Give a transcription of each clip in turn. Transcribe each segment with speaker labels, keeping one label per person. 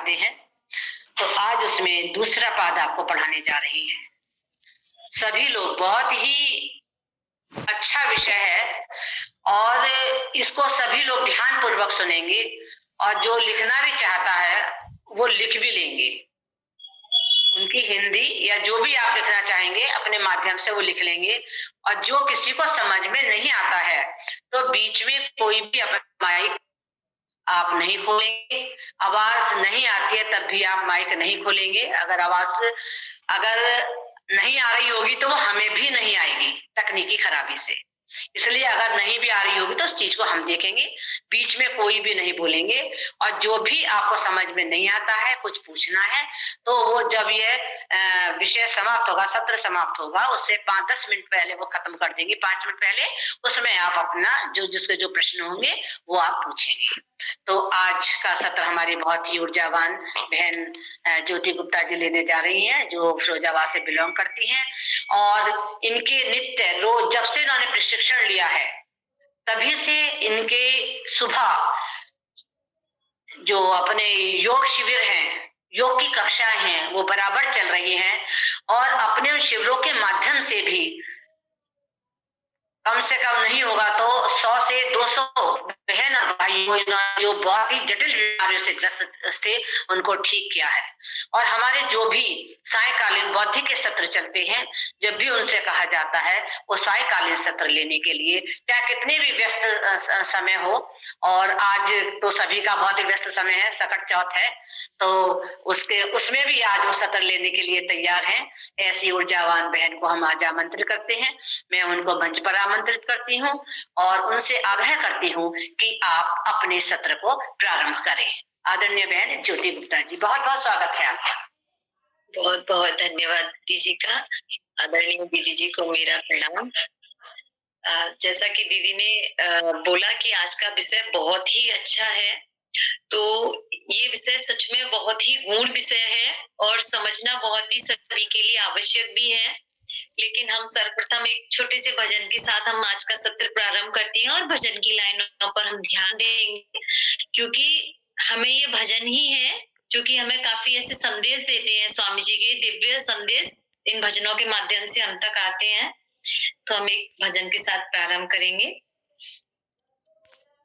Speaker 1: पढ़ाते हैं, तो आज उसमें दूसरा पाद आपको पढ़ाने जा रही हैं। सभी लोग, बहुत ही अच्छा विषय है और इसको सभी लोग ध्यान पूर्वक सुनेंगे और जो लिखना भी चाहता है वो लिख भी लेंगे। उनकी हिंदी या जो भी आप लिखना चाहेंगे अपने माध्यम से वो लिख लेंगे। और जो किसी को समझ में नहीं आता है तो बीच में कोई भी अपना माइक आप नहीं खोलेंगे। आवाज नहीं आती है तब भी आप माइक नहीं खोलेंगे। अगर आवाज नहीं आ रही होगी तो वो हमें भी नहीं आएगी तकनीकी खराबी से। इसलिए अगर नहीं भी आ रही होगी तो उस चीज को हम देखेंगे, बीच में कोई भी नहीं बोलेंगे। और जो भी आपको समझ में नहीं आता है, कुछ पूछना है, तो वो जब ये विषय समाप्त होगा, सत्र समाप्त होगा, उससे 5-10 मिनट पहले वो खत्म कर देंगे, 5 मिनट पहले, उसमें आप अपना जिसके जो प्रश्न होंगे वो आप पूछेंगे। तो आज का सत्र हमारी बहुत ही ऊर्जावान बहन ज्योति गुप्ता जी लेने जा रही हैं, जो फिरोजाबाद से बिलोंग करती हैं। और इनके नित्य रोज जब से इन्होंने प्रशिक्षण लिया है तभी से इनके सुबह जो अपने योग शिविर हैं, योग की कक्षाएं हैं, वो बराबर चल रही हैं। और अपने शिविरों के माध्यम से भी कम से कम नहीं होगा तो 100 से 200 बहन और भाइयों जो बहुत ही जटिल बीमारियों से ग्रस्त थे उनको ठीक किया है। और हमारे जो भी सायकालीन बौद्धिक के सत्र चलते हैं, जब भी उनसे कहा जाता है वो सायकालीन सत्र लेने के लिए, चाहे कितने भी व्यस्त समय हो, और आज तो सभी का बहुत ही व्यस्त समय है, सकट चौथ है, तो उसमें भी आज वो सत्र लेने के लिए तैयार हैं। ऐसी ऊर्जावान बहन को हम आज आमंत्रित करते हैं। मैं उनको मंच पर आमंत्रित करती हूँ और उनसे आग्रह करती हूँ कि आप अपने सत्र को प्रारंभ करें। आदरणीय बहन ज्योति गुप्ता जी, बहुत बहुत स्वागत है आपका।
Speaker 2: बहुत बहुत धन्यवाद दीदी जी का। आदरणीय दीदी जी को मेरा प्रणाम। जैसा कि दीदी ने बोला कि आज का विषय बहुत ही अच्छा है, तो ये विषय सच में बहुत ही गूढ़ विषय है और समझना बहुत ही सभी के लिए आवश्यक भी है। लेकिन हम सर्वप्रथम एक छोटे से भजन के साथ हम आज का सत्र प्रारंभ करते हैं और भजन की लाइनों पर हम ध्यान देंगे, क्योंकि हमें ये भजन ही है जो कि हमें काफी ऐसे संदेश देते हैं। स्वामी जी के दिव्य संदेश इन भजनों के माध्यम से हम तक आते हैं। तो हम एक भजन के साथ प्रारंभ करेंगे।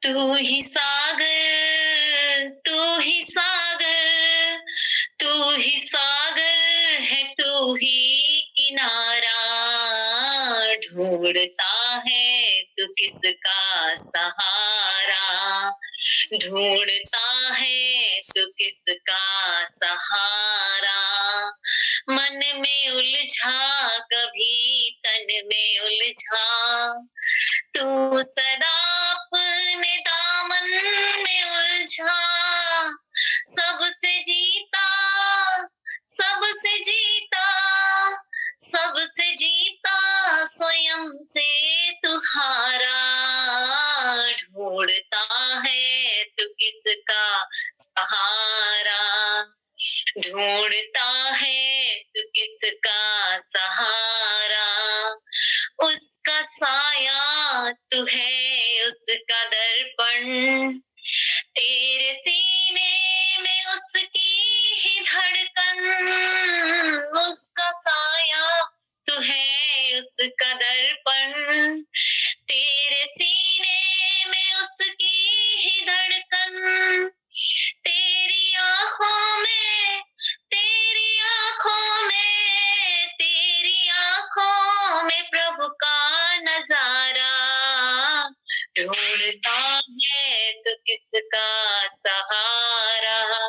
Speaker 2: तू ही सागर, तू ही सागर, तू ही सागर है, तू ही किनारा, ढूंढता है तू किसका सहारा, ढूंढता है तू किसका सहारा, मन में उलझा कभी तन में उलझा, तू सदा अपने दामन में उलझा, सबसे जीता, सबसे जीता, सबसे जीता, स्वयं से तू हारा, ढूंढता है तू किसका सहारा, ढूंढता है तू किसका सहारा, उसका साया तू है, उसका दर्पण, तेरे सीने में उसकी ही धड़कन, उसका साया तू है, उसका दर्पण, तेरे सीने में उसकी ही धड़कन, तेरी आंखों में, तेरी आंखों में, तेरी आंखों में प्रभु का नजारा, ढूंढता है तो किसका सहारा,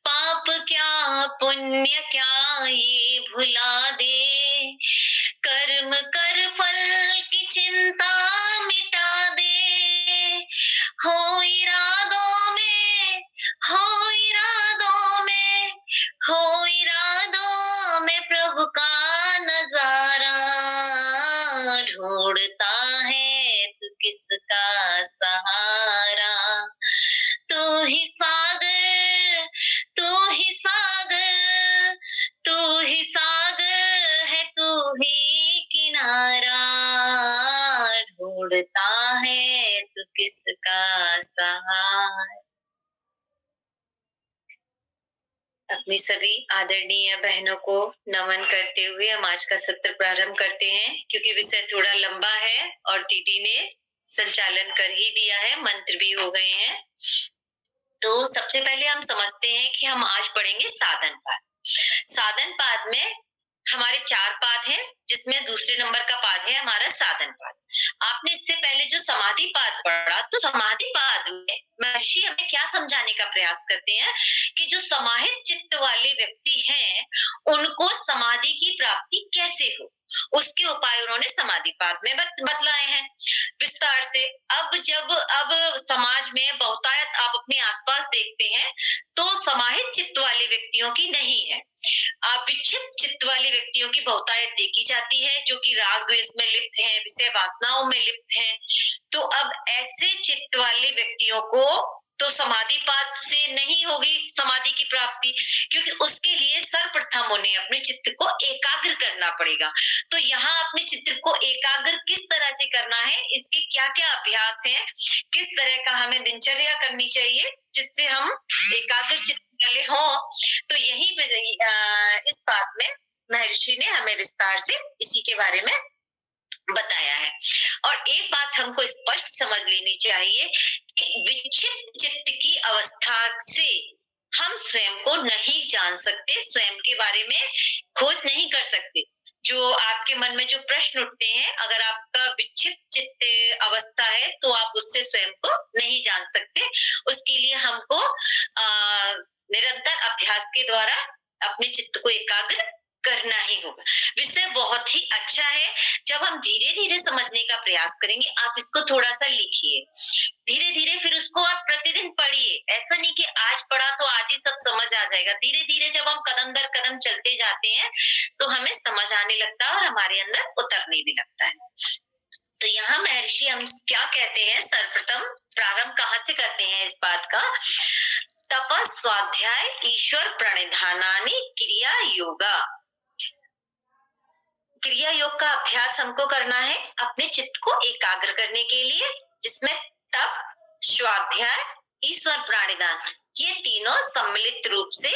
Speaker 2: पाप क्या पुण्य क्या ये भुला दे, कर्म कर फल की चिंता मिटा दे, हो इरादों में, हो इरादों में, हो इरादों में प्रभु का नजारा, ढूंढता है तू किसका सहारा, तू ही सागर, तू ही सागर, तू ही सागर है, तू ही किनारा, ढूंढता है तू किसका सहारा। अपनी सभी आदरणीय बहनों को नमन करते हुए हम आज का सत्र प्रारंभ करते हैं, क्योंकि विषय थोड़ा लंबा है और दीदी ने संचालन कर ही दिया है, मंत्र भी हो गए हैं। तो सबसे पहले हम समझते हैं कि हम आज पढ़ेंगे साधन पाद। साधन पाद में हमारे 4 पाद हैं, जिसमें दूसरे नंबर का पाद है हमारा साधन पाद। आपने इससे पहले जो समाधि पाद पढ़ा, तो समाधि पाद में महर्षि हमें क्या समझाने का प्रयास करते हैं कि जो समाहित चित्त वाले व्यक्ति हैं, उनको समाधि की प्राप्ति कैसे हो, उसके उपाय उन्होंने समाधि पाद में बतलाए हैं विस्तार से। अब समाज में बहुतायत आप अपने आसपास देखते हैं तो समाहित चित्त वाले व्यक्तियों की नहीं है, विक्षिप्त चित्त वाले व्यक्तियों की बहुतायत देखी जाती है, जो कि राग द्वेष में लिप्त हैं, विषय वासनाओं में लिप्त हैं। तो अब ऐसे चित्त वाले व्यक्तियों को तो समाधि पाद से नहीं होगी समाधि की प्राप्ति, क्योंकि उसके लिए सर्वप्रथम उन्हें अपने चित्त को एकाग्र करना पड़ेगा। तो यहाँ अपने चित्त को एकाग्र किस तरह से करना है, इसके क्या क्या अभ्यास हैं, किस तरह का हमें दिनचर्या करनी चाहिए जिससे हम एकाग्र चित्त वाले हों, तो यही इस बात में महर्षि ने हमें विस्तार से इसी के बारे में बताया है। और एक बात हमको स्पष्ट समझ लेनी चाहिए कि विक्षिप्त चित्त की अवस्था से हम स्वयं को नहीं जान सकते, स्वयं के बारे में खोज नहीं कर सकते। जो आपके मन में जो प्रश्न उठते हैं, अगर आपका विक्षिप्त चित्त अवस्था है तो आप उससे स्वयं को नहीं जान सकते। उसके लिए हमको निरंतर अभ्यास के द्वारा अपने चित्त को एकाग्र करना ही होगा। विषय बहुत ही अच्छा है, जब हम धीरे धीरे समझने का प्रयास करेंगे। आप इसको थोड़ा सा लिखिए, धीरे धीरे फिर उसको आप प्रतिदिन पढ़िए। ऐसा नहीं कि आज पढ़ा तो आज ही सब समझ आ जाएगा। धीरे धीरे जब हम कदम दर कदम चलते जाते हैं तो हमें समझ आने लगता है और हमारे अंदर उतरने भी लगता है। तो यहाँ महर्षि हम क्या कहते हैं, सर्वप्रथम प्रारंभ कहाँ से करते हैं इस बात का, तप स्वाध्याय ईश्वर प्रणिधानानि क्रिया योगा। क्रिया योग का अभ्यास हमको करना है अपने चित्त को एकाग्र करने के लिए, जिसमें तप, स्वाध्याय, ईश्वर प्राणिधान, ये तीनों सम्मिलित रूप से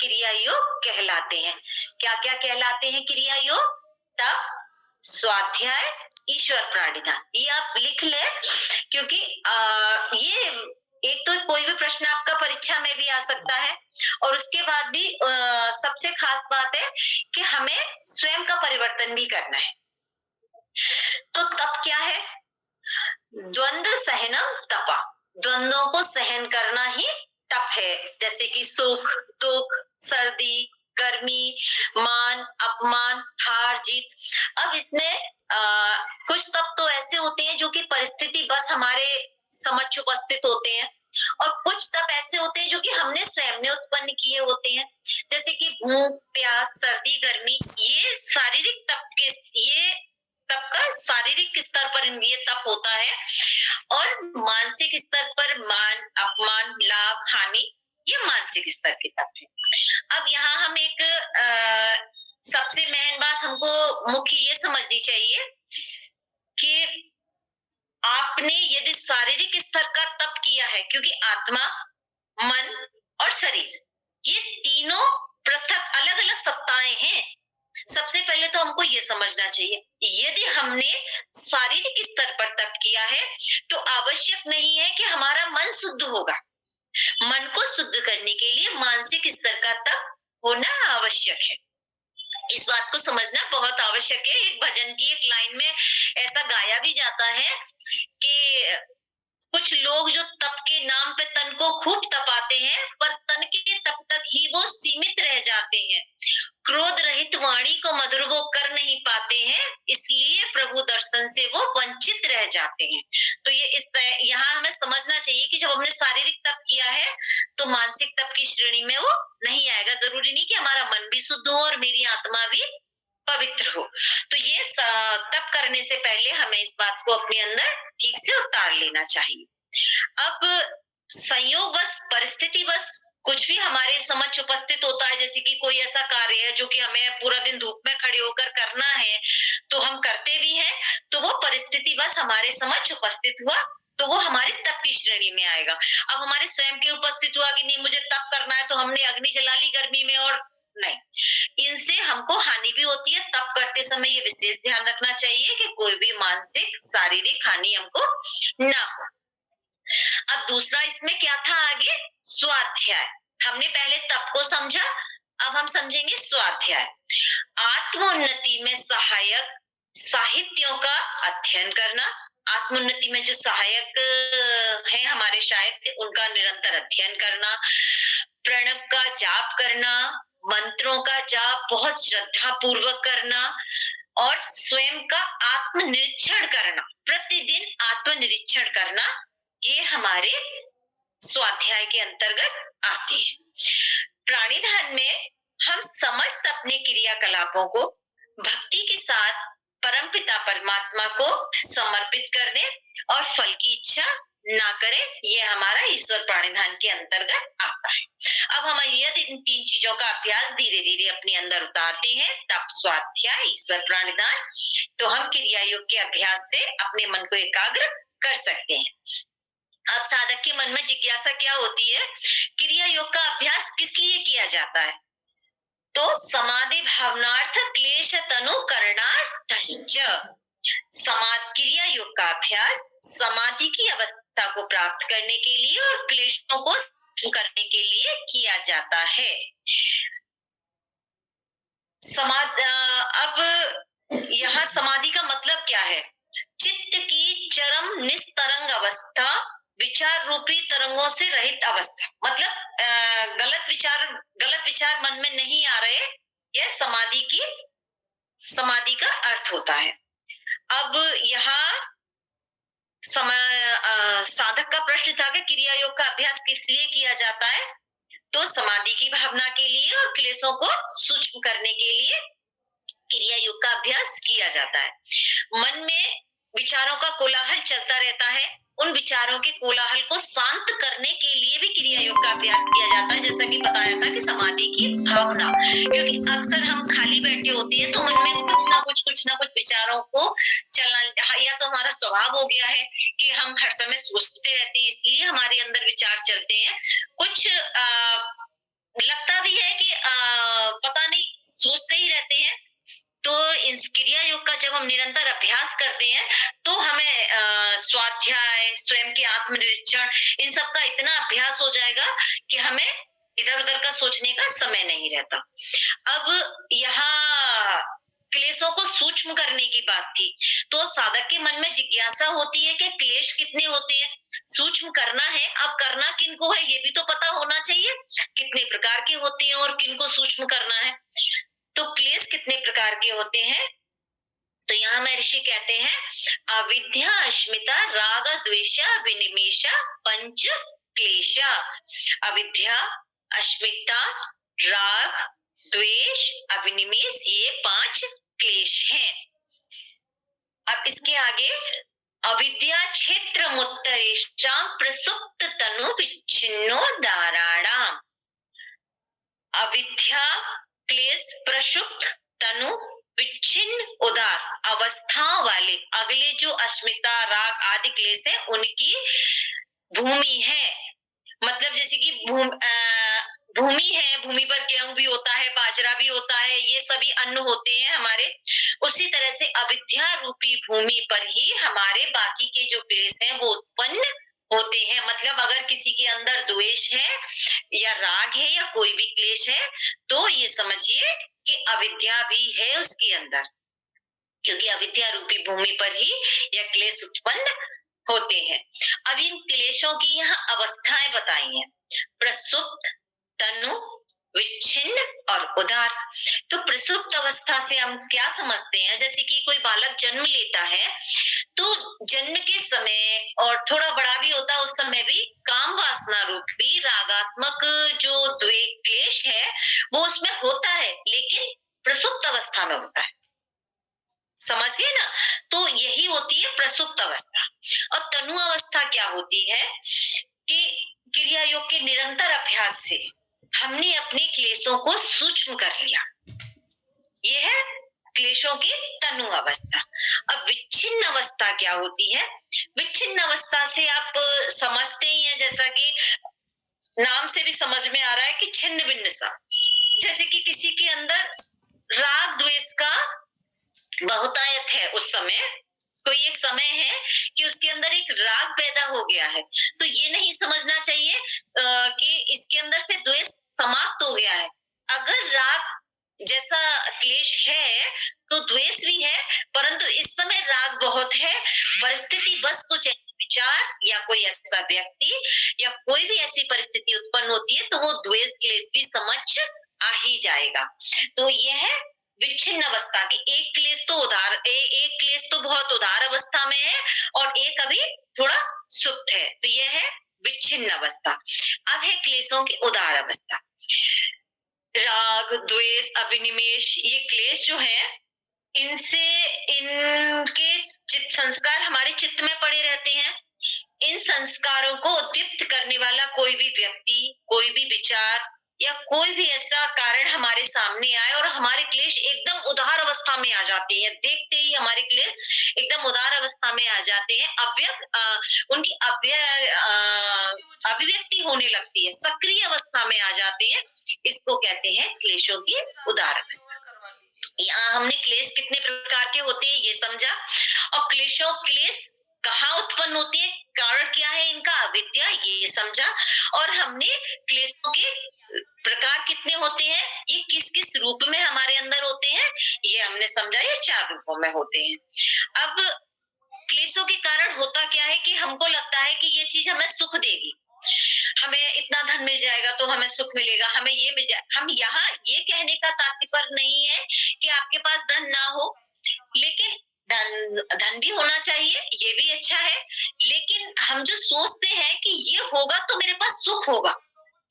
Speaker 2: क्रिया योग कहलाते हैं। क्या क्या कहलाते हैं क्रिया योग? तप, स्वाध्याय, ईश्वर प्राणिधान। ये आप लिख लें, क्योंकि ये एक तो कोई भी प्रश्न आपका परीक्षा में भी आ सकता है, और उसके बाद भी सबसे खास बात है कि हमें स्वयं का परिवर्तन भी करना है। तो तप क्या है? द्वंद्व सहनम तपा, द्वंद्वों को सहन करना ही तप है। जैसे कि सुख दुख, सर्दी गर्मी, मान अपमान, हार जीत। अब इसमें कुछ तप तो ऐसे होते हैं जो कि परिस्थिति बस हमारे समक्ष उपस्थित होते हैं, और कुछ तप ऐसे होते हैं जो कि हमने स्वयं ने उत्पन्न किए होते हैं। जैसे कि भूख प्यास, सर्दी गर्मी, ये शारीरिक तप के, ये तप का शारीरिक स्तर पर ये तप होता है, और मानसिक स्तर पर मान अपमान लाभ हानि, ये मानसिक स्तर के तप है। अब यहाँ हम एक सबसे मेन बात हमको मुख्य ये समझनी चाहिए कि आपने यदि शारीरिक स्तर का तप किया है, क्योंकि आत्मा, मन और शरीर ये तीनों पृथक अलग अलग सत्ताएं हैं। सबसे पहले तो हमको ये समझना चाहिए, यदि हमने शारीरिक स्तर पर तप किया है तो आवश्यक नहीं है कि हमारा मन शुद्ध होगा। मन को शुद्ध करने के लिए मानसिक स्तर का तप होना आवश्यक है। इस बात को समझना बहुत आवश्यक है। एक भजन की एक लाइन में ऐसा गाया भी जाता है कि कुछ लोग जो तप के नाम पे तन को खूब तपाते हैं, पर तन के तप तक ही वो सीमित रह जाते हैं। क्रोध रहित वाणी को मधुर वो कर नहीं पाते हैं, इसलिए प्रभु दर्शन से वो वंचित रह जाते हैं। तो ये इस तरह यहाँ हमें समझना चाहिए कि जब हमने शारीरिक तप किया है तो मानसिक तप की श्रेणी में वो नहीं आएगा। जरूरी नहीं कि हमारा मन भी शुद्ध हो और मेरी आत्मा भी पवित्र हो। तो ये तप करने से पहले हमें इस बात को अपने अंदर ठीक से उतार लेना चाहिए। अब संयोग बस, परिस्थिति बस, कुछ भी हमारे समक्ष उपस्थित होता है, जैसे कि कोई ऐसा कार्य है जो कि हमें पूरा दिन धूप में खड़े होकर करना है, तो हम करते भी हैं, तो वो परिस्थिति बस हमारे समक्ष उपस्थित हुआ, तो वो हमारे तप की श्रेणी में आएगा। अब हमारे स्वयं के उपस्थित हुआ कि नहीं मुझे तप करना है, तो हमने अग्नि जला ली गर्मी में, और नहीं, इनसे हमको हानि भी होती है। तप करते समय ये विशेष ध्यान रखना चाहिए कि कोई भी मानसिक शारीरिक हानि हमको ना हो। अब दूसरा इसमें क्या था आगे, स्वाध्याय। हमने पहले तप को समझा, अब हम समझेंगे स्वाध्याय। आत्मोन्नति में सहायक साहित्यों का अध्ययन करना। आत्मोन्नति में जो सहायक है हमारे साहित्य, उनका निरंतर अध्ययन करना। प्रणव का जाप करना, मंत्रों का जाप बहुत श्रद्धा पूर्वक करना, और स्वयं का आत्मनिरीक्षण करना, प्रतिदिन आत्मनिरीक्षण करना, ये हमारे स्वाध्याय के अंतर्गत आते हैं। प्राणिधान में हम समस्त अपने क्रियाकलापों को भक्ति के साथ परमपिता परमात्मा को समर्पित कर दें और फल की इच्छा ना करें, ये हमारा ईश्वर प्राणिधान के अंतर्गत आता है। अब हम यदि इन तीन चीजों का अभ्यास धीरे धीरे अपने अंदर उतारते हैं, तप, स्वाध्याय, ईश्वर प्राणिधान, तो हम क्रिया योग के अभ्यास से अपने मन को एकाग्र कर सकते हैं। अब साधक के मन में जिज्ञासा क्या होती है, क्रिया योग का अभ्यास किस लिए किया जाता है? तो समाधि भावनार्थ क्लेश तनु करणार्थश्च। क्रिया योग का अभ्यास समाधि की अवस्था को प्राप्त करने के लिए और क्लेशों को करने के लिए किया जाता है। अब यहाँ समाधि का मतलब क्या है? चित्त की चरम निस्तरंग अवस्था, विचार रूपी तरंगों से रहित अवस्था। मतलब गलत विचार मन में नहीं आ रहे, यह समाधि का अर्थ होता है। अब यहाँ साधक का प्रश्न था कि क्रिया योग का अभ्यास किस लिए किया जाता है? तो समाधि की भावना के लिए और क्लेशों को सूक्ष्म करने के लिए क्रिया योग का अभ्यास किया जाता है। मन में विचारों का कोलाहल चलता रहता है, उन विचारों के कोलाहल को शांत करने के लिए भी क्रिया योग का अभ्यास किया जाता है, जैसा कि बताया था कि समाधि की भावना, क्योंकि अक्सर हम खाली बैठे होते हैं तो मन में कुछ ना कुछ विचारों को चलना, या तो हमारा स्वभाव हो गया है कि हम हर समय सोचते रहते हैं, इसलिए हमारे अंदर विचार चलते हैं। कुछ लगता भी है कि पता नहीं सोचते ही रहते हैं। तो इस क्रिया योग का जब हम निरंतर अभ्यास करते हैं तो हमें स्वाध्याय, स्वयं के आत्मनिरीक्षण, इन सब का इतना अभ्यास हो जाएगा कि हमें इधर उधर का सोचने का समय नहीं रहता। अब यहाँ क्लेशों को सूक्ष्म करने की बात थी, तो साधक के मन में जिज्ञासा होती है कि क्लेश कितने होते हैं, सूक्ष्म करना है। अब करना किनको है ये भी तो पता होना चाहिए, कितने प्रकार के होते हैं और किनको सूक्ष्म करना है। तो क्लेश कितने प्रकार के होते हैं? तो यहाँ महर्षि कहते हैं अविद्या, अस्मिता, राग, द्वेष, विनिमेष, पंच क्लेशा। अविद्या, अस्मिता, राग, द्वेष, अविनिमेष, ये 5 क्लेश हैं। अब इसके आगे अविद्या क्षेत्र मुत्तरेषां प्रसुप्त तनु विच्छिन्नो दाराणाम। अविद्या क्लेश प्रसुप्त तनु विच्छिन्न उदार अवस्थाओं वाले अगले जो अस्मिता, राग आदि क्लेश है, उनकी भूमि है। मतलब जैसे कि भूमि है, भूमि पर गेहूं भी होता है, बाजरा भी होता है, ये सभी अन्न होते हैं हमारे। उसी तरह से अविद्या रूपी भूमि पर ही हमारे बाकी के जो क्लेश हैं वो उत्पन्न होते हैं। मतलब अगर किसी के अंदर द्वेष है या राग है या कोई भी क्लेश है, तो ये समझिए कि अविद्या भी है उसके अंदर, क्योंकि अविद्या रूपी भूमि पर ही यह क्लेश उत्पन्न होते हैं। अब इन क्लेशों की यहाँ अवस्थाएं बताई हैं, प्रसुप्त, तनु, विच्छिन्न और उदार। तो प्रसुप्त अवस्था से हम क्या समझते हैं? जैसे कि कोई बालक जन्म लेता है तो जन्म के समय और थोड़ा बड़ा भी होता है उस समय भी काम वासना रूपी रागात्मक जो द्वेष क्लेश है वो उसमें होता है, लेकिन प्रसुप्त अवस्था में होता है। समझ गए ना? तो यही होती है प्रसुप्त अवस्था। और तनु अवस्था क्या होती है कि क्रिया योग के निरंतर अभ्यास से हमने अपने क्लेशों को सूक्ष्म कर लिया। ये है क्लेशों की तनु अवस्था। अब विच्छिन्न अवस्था क्या होती है? विच्छिन्न अवस्था से आप समझते ही हैं, जैसा कि नाम से भी समझ में आ रहा है कि छिन्न भिन्न सा, जैसे कि किसी के अंदर राग द्वेष का बहुतायत है। उस समय कोई एक समय है कि उसके अंदर एक राग पैदा हो गया है, तो ये नहीं समझना चाहिए कि इसके अंदर से द्वेष समाप्त हो गया है। अगर राग जैसा क्लेश है तो द्वेष भी है, परंतु इस समय राग बहुत है, परिस्थिति बस कुछ विचार या कोई ऐसा व्यक्ति या कोई भी ऐसी परिस्थिति उत्पन्न होती है तो वो द्वेष क्लेश भी समझ आ ही जाएगा। तो यह विच्छिन्न अवस्था की एक क्लेश तो बहुत उदार अवस्था में है और एक अभी थोड़ा सुप्त है, तो यह है विच्छिन्न अवस्था। अब है क्लेशों की उदार अवस्था। राग द्वेष अभिनिवेश, ये क्लेश जो है इनसे इनके चित्त संस्कार हमारे चित्त में पड़े रहते हैं। इन संस्कारों को उद्दीप्त करने वाला कोई भी व्यक्ति, कोई भी विचार या कोई भी ऐसा कारण हमारे सामने आए और हमारे क्लेश एकदम उदार अवस्था में आ जाते हैं, देखते ही हमारे क्लेश एकदम उदार अवस्था में आ जाते हैं, उनकी अभिव्यक्ति होने लगती है, सक्रिय अवस्था में आ जाते हैं। इसको कहते हैं क्लेशों की उदार अवस्था। यहाँ हमने क्लेश कितने प्रकार के होते हैं ये समझा, और क्लेश कहाँ उत्पन्न होती है, कारण क्या है इनका, अविद्या, ये समझा। और हमने क्लेशों के प्रकार कितने होते हैं, ये किस किस रूप में हमारे अंदर होते हैं, ये हमने समझा, ये 4 रूपों में होते हैं। अब क्लेशों के कारण होता क्या है कि हमको लगता है कि ये चीज हमें सुख देगी, हमें इतना धन मिल जाएगा तो हमें सुख मिलेगा, हमें ये मिल जाए। हम यहाँ ये कहने का तात्पर्य नहीं है कि आपके पास धन ना हो, लेकिन धन भी होना चाहिए, ये भी अच्छा है, लेकिन हम जो सोचते हैं कि ये होगा तो मेरे पास सुख होगा,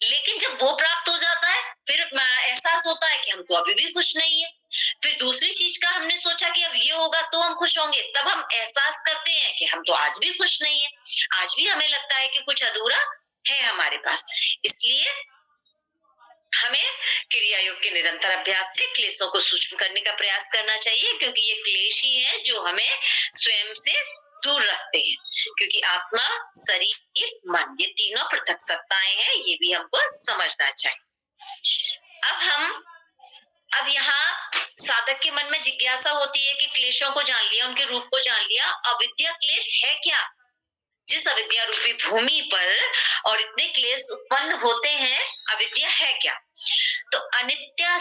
Speaker 2: लेकिन जब वो प्राप्त हो जाता है फिर एहसास होता है कि हम तो अभी भी खुश नहीं है। फिर दूसरी चीज का हमने सोचा कि अब ये होगा तो हम खुश होंगे, तब हम एहसास करते हैं कि हम तो आज भी खुश नहीं है, आज भी हमें लगता है कि कुछ अधूरा है हमारे पास। इसलिए हमें क्रिया योग के निरंतर अभ्यास से क्लेशों को सूक्ष्म करने का प्रयास करना चाहिए, क्योंकि ये क्लेश ही है जो हमें स्वयं से दूर रखते हैं। क्योंकि आत्मा, शरीर, मन, ये तीनों पृथक सत्ताएं हैं, ये भी हमको समझना चाहिए। अब यहाँ साधक के मन में जिज्ञासा होती है कि क्लेशों को जान लिया, उनके रूप को जान लिया, अविद्या क्लेश है क्या? जिस अविद्या रूपी भूमि पर और इतने क्लेश उत्पन्न होते हैं, अविद्या है क्या? तो अनित्य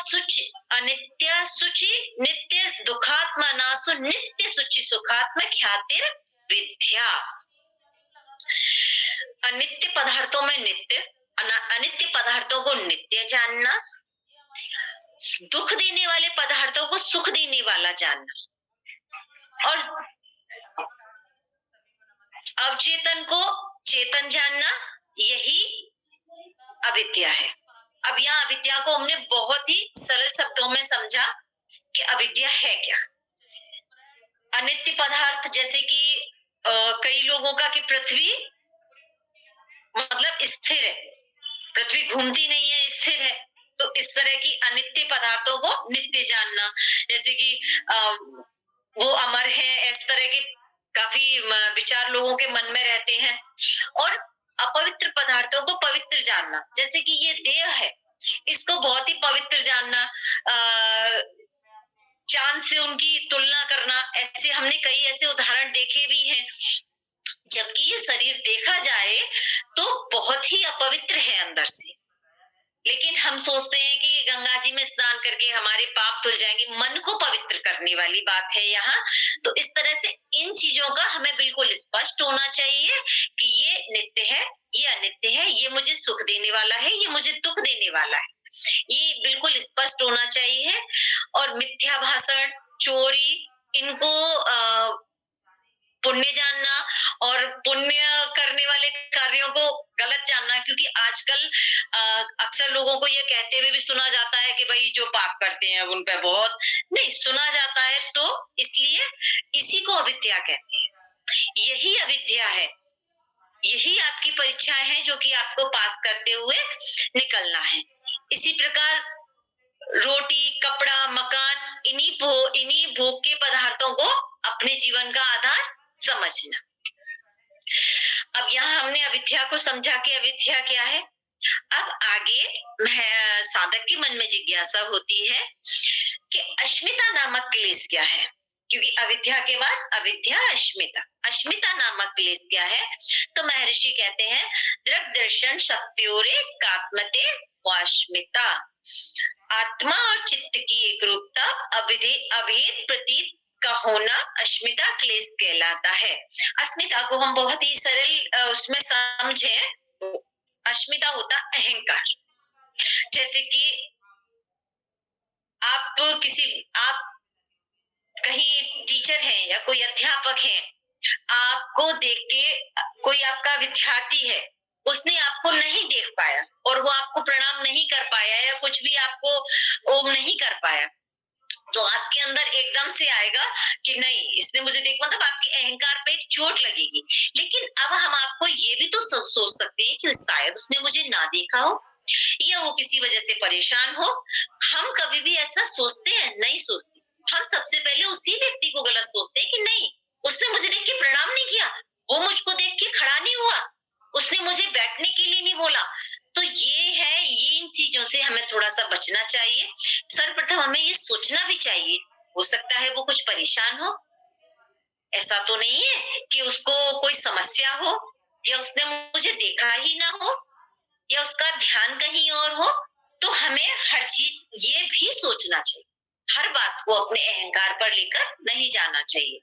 Speaker 2: सुचि नित्य दुखात्मा नासु नित्य सुचि सुखात्मा ख्यातिर विद्या। अनित्य पदार्थों में नित्य, अनित्य पदार्थों को नित्य जानना, दुख देने वाले पदार्थों को सुख देने वाला जानना, और अवचेतन को चेतन जानना, यही अविद्या है। अब यहाँ अविद्या को हमने बहुत ही सरल शब्दों में समझा कि अविद्या है क्या। अनित्य पदार्थ, जैसे कि कई लोगों का कि पृथ्वी मतलब स्थिर है, पृथ्वी घूमती नहीं है, स्थिर है, तो इस तरह की अनित्य पदार्थों को नित्य जानना, जैसे कि वो अमर है, इस तरह की काफी विचार लोगों के मन में रहते हैं। और अपवित्र पदार्थों को पवित्र जानना, जैसे कि ये देह है, इसको बहुत ही पवित्र जानना, चांद से उनकी तुलना करना, ऐसे हमने कई ऐसे उदाहरण देखे भी हैं। जबकि ये शरीर देखा जाए तो बहुत ही अपवित्र है अंदर से, लेकिन हम सोचते हैं कि गंगा जी में स्नान करके हमारे पाप धुल जाएंगे। मन को पवित्र करने वाली बात है यहाँ। तो इस तरह से इन चीजों का हमें बिल्कुल स्पष्ट होना चाहिए कि ये नित्य है, ये अनित्य है, ये मुझे सुख देने वाला है, ये मुझे दुख देने वाला है, ये बिल्कुल स्पष्ट होना चाहिए। और मिथ्या भाषण, चोरी, इनको पुण्य जानना और पुण्य करने वाले कार्यों को गलत जानना, क्योंकि आजकल अक्सर लोगों को ये कहते हुए भी सुना जाता है कि भाई जो पाप करते हैं उन पे बहुत नहीं सुना जाता है, तो इसलिए इसी को अविद्या कहते हैं। यही अविद्या है यही आपकी परीक्षाएं हैं जो कि आपको पास करते हुए निकलना है। इसी प्रकार रोटी, कपड़ा, मकान, इन्हीं भोग के पदार्थों को अपने जीवन का आधार समझना। अब यहाँ हमने अविद्या को समझा कि अविद्या क्या है। अब आगे साधक के मन में जिज्ञासा होती है कि अस्मिता नामक क्लेश क्या है, क्योंकि अविद्या के बाद अविद्या, अस्मिता नामक क्लेश क्या है। तो महर्षि कहते हैं दृग दर्शन शक्तियोरे कात्मते वास्मिता, आत्मा और चित्त की एक रूपता अभेद प्रतीत का होना अस्मिता क्लेश कहलाता है। अस्मिता को हम बहुत ही सरल उसमें समझे, अस्मिता होता अहंकार। जैसे कि आप कहीं टीचर हैं या कोई अध्यापक है, आपको देख के कोई आपका विद्यार्थी है, उसने आपको नहीं देख पाया और वो आपको प्रणाम नहीं कर पाया या कुछ भी आपको ओम नहीं कर पाया, तो आपके अंदर एकदम से आएगा कि नहीं इसने मुझे देखा, मतलब आपके अहंकार पे एक चोट लगेगी। लेकिन अब हम आपको ये भी तो सोच सकते हैं कि शायद उसने मुझे ना देखा हो या वो किसी वजह से परेशान हो। हम कभी भी ऐसा सोचते हैं? नहीं सोचते। हम सबसे पहले उसी व्यक्ति को गलत सोचते हैं कि नहीं उसने मुझे देख के प्रणाम नहीं किया, वो मुझको देख के खड़ा नहीं हुआ, उसने मुझे बैठने के लिए नहीं बोला। तो ये इन चीजों से हमें थोड़ा सा बचना चाहिए। सर्वप्रथम हमें ये सोचना भी चाहिए, हो सकता है वो कुछ परेशान हो, ऐसा तो नहीं है कि उसको कोई समस्या हो या उसने मुझे देखा ही ना हो या उसका ध्यान कहीं और हो। तो हमें हर चीज ये भी सोचना चाहिए, हर बात को अपने अहंकार पर लेकर नहीं जाना चाहिए।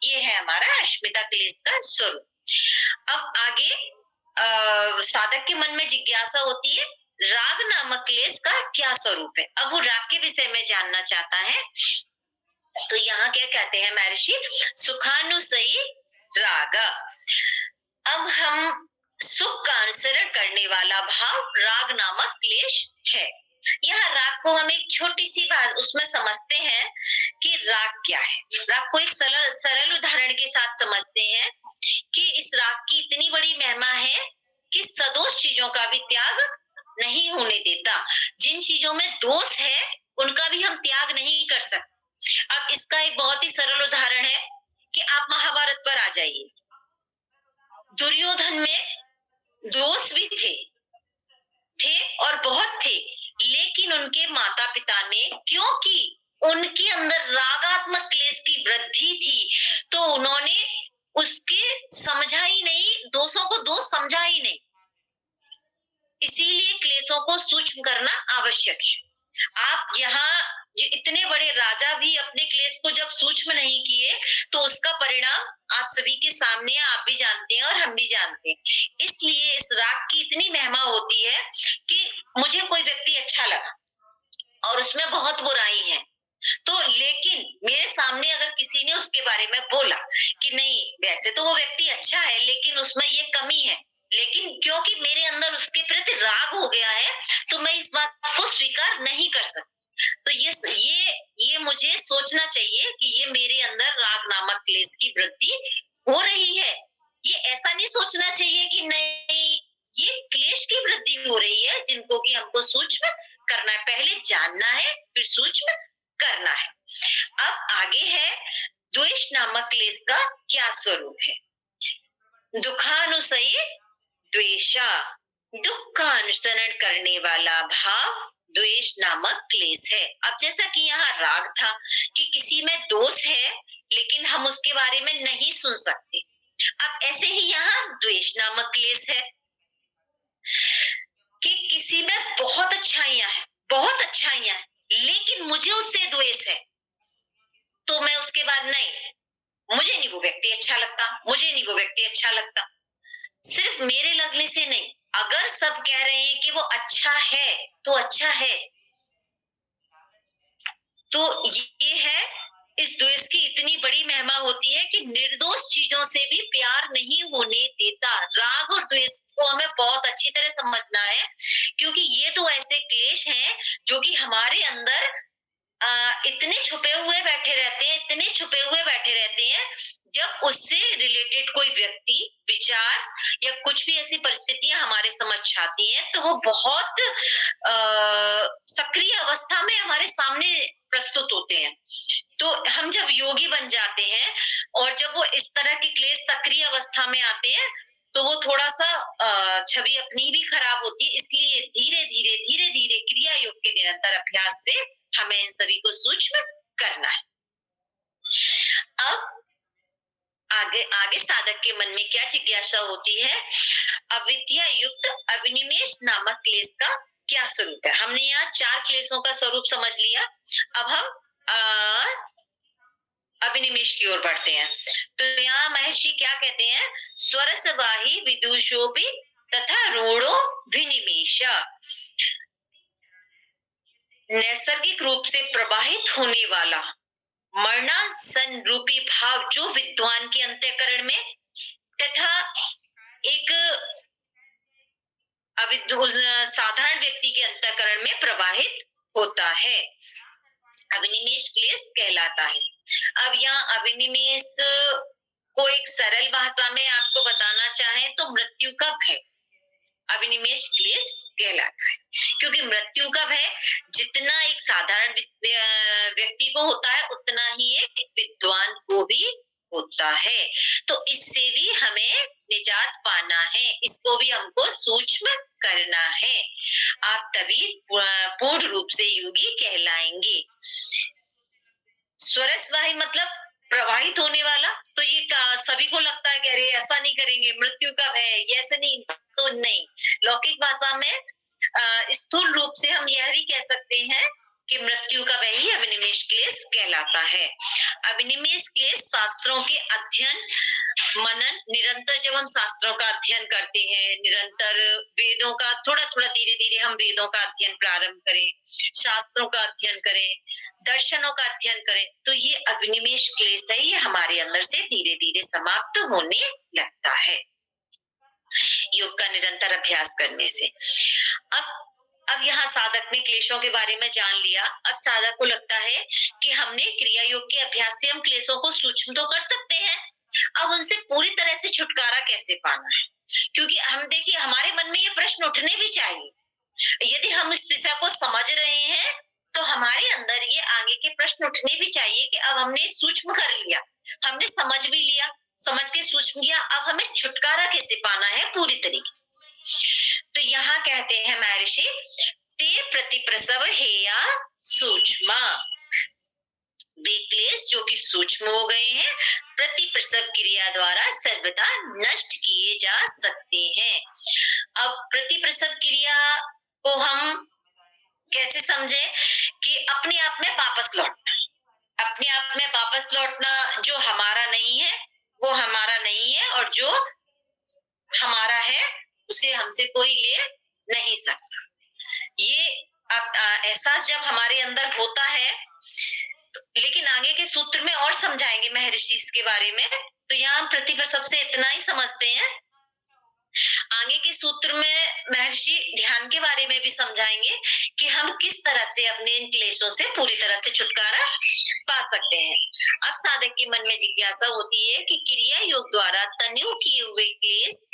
Speaker 2: ये है हमारा अस्मिता क्लेश का स्वरूप। अब आगे साधक के मन में जिज्ञासा होती है राग नामक क्लेश का क्या स्वरूप है। अब वो राग के विषय में जानना चाहता है। तो यहाँ क्या कहते हैं महर्षि, सुखानुसयी राग। अब हम सुख का अनुसरण करने वाला भाव राग नामक क्लेश है। यह राग को हम एक छोटी सी बात उसमें समझते हैं कि राग क्या है। राग को एक सरल उदाहरण के साथ समझते हैं कि इस राग की इतनी बड़ी महिमा है कि सदोष चीजों का भी त्याग नहीं होने देता। जिन चीजों में दोष है उनका भी हम त्याग नहीं कर सकते। अब इसका एक बहुत ही सरल उदाहरण है कि आप महाभारत पर आ जाइए। दुर्योधन में दोष भी थे और बहुत थे, लेकिन उनके माता पिता ने, क्योंकि उनके अंदर रागात्मक क्लेश की वृद्धि थी, तो उन्होंने उसके समझा ही नहीं, दोषों को दोष समझा ही नहीं। इसीलिए क्लेशों को सूक्ष्म करना आवश्यक है। आप यहाँ इतने बड़े राजा भी अपने क्लेश को जब सूक्ष्म नहीं किए तो उसका परिणाम आप सभी के सामने, आप भी जानते हैं और हम भी जानते हैं। इसलिए इस राग की इतनी महिमा होती है कि मुझे कोई व्यक्ति अच्छा लगा और उसमें बहुत बुराई है, तो लेकिन मेरे सामने अगर किसी ने उसके बारे में बोला कि नहीं वैसे तो वो व्यक्ति अच्छा है लेकिन उसमें ये कमी है, लेकिन क्योंकि मेरे अंदर उसके प्रति राग हो गया है तो मैं इस बात को स्वीकार नहीं कर सकती। तो ये मुझे सोचना चाहिए कि ये मेरे अंदर राग नामक क्लेश की वृद्धि हो रही है। ये ऐसा नहीं सोचना चाहिए कि नहीं ये क्लेश की वृद्धि हो रही है, जिनको कि हमको सूक्ष्म करना है। पहले जानना है फिर सूक्ष्म करना है। अब आगे है द्वेष नामक क्लेश का क्या स्वरूप है। दुखानुसयी द्वेषा, दुख का अनुसरण करने वाला भाव द्वेष नामक क्लेश है। अब जैसा कि यहाँ राग था कि किसी में दोष है लेकिन हम उसके बारे में नहीं सुन सकते, अब ऐसे ही यहाँ द्वेष नामक क्लेश है कि किसी में बहुत अच्छाइयां हैं लेकिन मुझे उससे द्वेष है, तो मैं उसके बाद नहीं, मुझे नहीं वो व्यक्ति अच्छा लगता, सिर्फ मेरे लगने से नहीं, अगर सब कह रहे हैं कि वो अच्छा है तो अच्छा है। तो ये है इस द्वेष की इतनी बड़ी महिमा होती है कि निर्दोष चीजों से भी प्यार नहीं होने देता। राग और द्वेष को हमें बहुत अच्छी तरह समझना है, क्योंकि ये तो ऐसे क्लेश हैं जो कि हमारे अंदर इतने छुपे हुए बैठे रहते हैं जब उससे रिलेटेड कोई व्यक्ति, विचार या कुछ भी ऐसी परिस्थितियां हमारे समझ आती हैं तो वो बहुत सक्रिय अवस्था में हमारे सामने प्रस्तुत होते हैं। तो हम जब योगी बन जाते हैं और जब वो इस तरह के क्लेश सक्रिय अवस्था में आते हैं तो वो थोड़ा सा छवि अपनी भी खराब होती है। इसलिए धीरे धीरे क्रिया योग के निरंतर अभ्यास से हमें इन सभी को सूक्ष्म करना है। अब आगे आगे साधक के मन में क्या जिज्ञासा होती है? अविद्या युक्त अविनिमेष नामक क्लेश का क्या स्वरूप है? हमने यहाँ 4 क्लेशों का स्वरूप समझ लिया। अब हम अविनिमेष की ओर बढ़ते हैं। तो यहाँ महर्षि क्या कहते हैं? स्वरसवाही विदुषोपि तथा रूढ़ो विनिमेष। नैसर्गिक रूप से प्रवाहित होने वाला मरणासन रूपी भाव जो विद्वान के अंतःकरण में तथा एक साधारण व्यक्ति के अंतःकरण में प्रवाहित होता है, अविनिमेष क्लेश कहलाता है। अब यहाँ अविनिमेष को एक सरल भाषा में आपको बताना चाहें तो मृत्यु का भय अविनिमेष क्लेश कहलाता है, क्योंकि मृत्यु का भय जितना एक साधारण व्यक्ति को होता है उतना ही एक विद्वान को भी होता है। तो इससे भी हमें निजात पाना है, इसको भी हमको सूक्ष्म करना है। आप तभी पूर्ण रूप से योगी कहलाएंगे। स्वरसवाही मतलब प्रवाहित होने वाला। तो ये सभी को लगता है कि अरे ऐसा नहीं करेंगे, मृत्यु का भय, ऐसे नहीं, तो नहीं। लौकिक भाषा में स्थूल रूप से हम यह भी कह सकते हैं कि मृत्यु का वही अविनिमेष क्लेश कहलाता है। अविनिमेष क्लेश शास्त्रों के अध्ययन मनन, निरंतर जब हम शास्त्रों का अध्ययन करते हैं, निरंतर वेदों का थोड़ा थोड़ा धीरे धीरे हम वेदों का अध्ययन प्रारंभ करें, शास्त्रों का अध्ययन करें, दर्शनों का अध्ययन करें, तो ये अविनिमेष क्लेश है, ये हमारे अंदर से धीरे धीरे समाप्त होने लगता है योग का निरंतर अभ्यास करने से। अब यहाँ साधक ने क्लेशों के बारे में जान लिया। अब साधक को लगता है कि हमने क्रिया योग के अभ्यास से हम क्लेशों को सूक्ष्म तो कर सकते हैं, अब उनसे पूरी तरह से छुटकारा कैसे पाना है? क्योंकि हम देखिए हमारे मन में ये प्रश्न उठने भी चाहिए। यदि हम इस विषय को समझ रहे हैं तो हमारे अंदर ये आगे के प्रश्न उठने भी चाहिए कि अब हमने सूक्ष्म कर लिया, हमने समझ भी लिया, समझ के सूक्ष्म किया, अब हमें छुटकारा कैसे पाना है पूरी तरीके से। तो यहाँ कहते हैं महर्षि, ते प्रतिप्रसव हेया सूक्ष्म, वे क्लेश जो कि सूक्ष्म हो गए हैं प्रतिप्रसव क्रिया द्वारा सर्वदा नष्ट किए जा सकते हैं। अब प्रतिप्रसव क्रिया को हम कैसे समझे? कि अपने आप में वापस लौटना, अपने आप में वापस लौटना, जो हमारा नहीं है वो हमारा नहीं है और जो हमारा है उसे हमसे कोई ले नहीं सकता। ये एहसास जब हमारे अंदर होता है, लेकिन आगे के सूत्र में और समझाएंगे महर्षि इसके बारे में। तो यहाँ हम प्रतिप्रसव से इतना ही समझते हैं, आगे के सूत्र में महर्षि ध्यान के बारे में भी समझाएंगे कि हम किस तरह से अपने इन क्लेशों से पूरी तरह से छुटकारा पा सकते हैं। अब साधक के मन में जिज्ञासा होती है कि क्रिया योग द्वारा तनु किए हुए क्लेश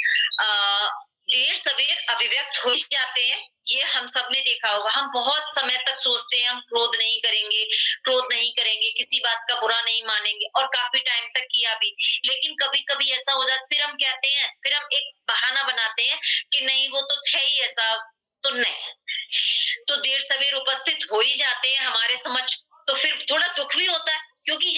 Speaker 2: देर सवेर अभिव्यक्त हो जाते हैं। ये हम सब ने देखा होगा, हम बहुत समय तक सोचते हैं हम क्रोध नहीं करेंगे, किसी बात का बुरा नहीं मानेंगे, और काफी टाइम तक किया भी, लेकिन कभी कभी ऐसा हो जाता, फिर हम कहते हैं, फिर हम एक बहाना बनाते हैं कि नहीं वो तो है ही ऐसा, तो नहीं, तो देर सवेर उपस्थित हो ही जाते हैं हमारे समझ। तो फिर थोड़ा दुख भी होता है, क्योंकि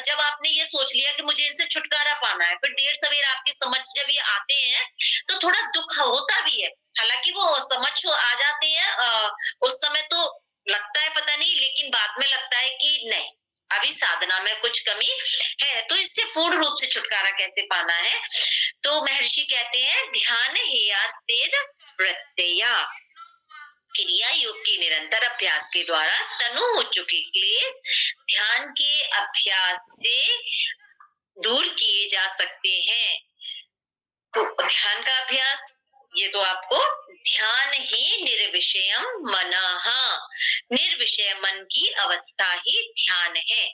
Speaker 2: जब आपने ये सोच लिया कि मुझे इनसे छुटकारा पाना है, फिर देर सवेर आपकी समझ जब ये आते हैं तो थोड़ा दुख होता भी है। हालांकि वो समझ आ जाते हैं, उस समय तो लगता है पता नहीं, लेकिन बाद में लगता है कि नहीं अभी साधना में कुछ कमी है। तो इससे पूर्ण रूप से छुटकारा कैसे पाना है? तो महर्षि कहते हैं, ध्यान हेयास्तेद प्रत्यया, क्रिया योग के निरंतर अभ्यास के द्वारा तनु हो चुके क्लेश ध्यान के अभ्यास से दूर किए जा सकते हैं। तो ध्यान का अभ्यास, ये तो आपको ध्यान ही निर्विषयम मनः, निर्विषय मन की अवस्था ही ध्यान है।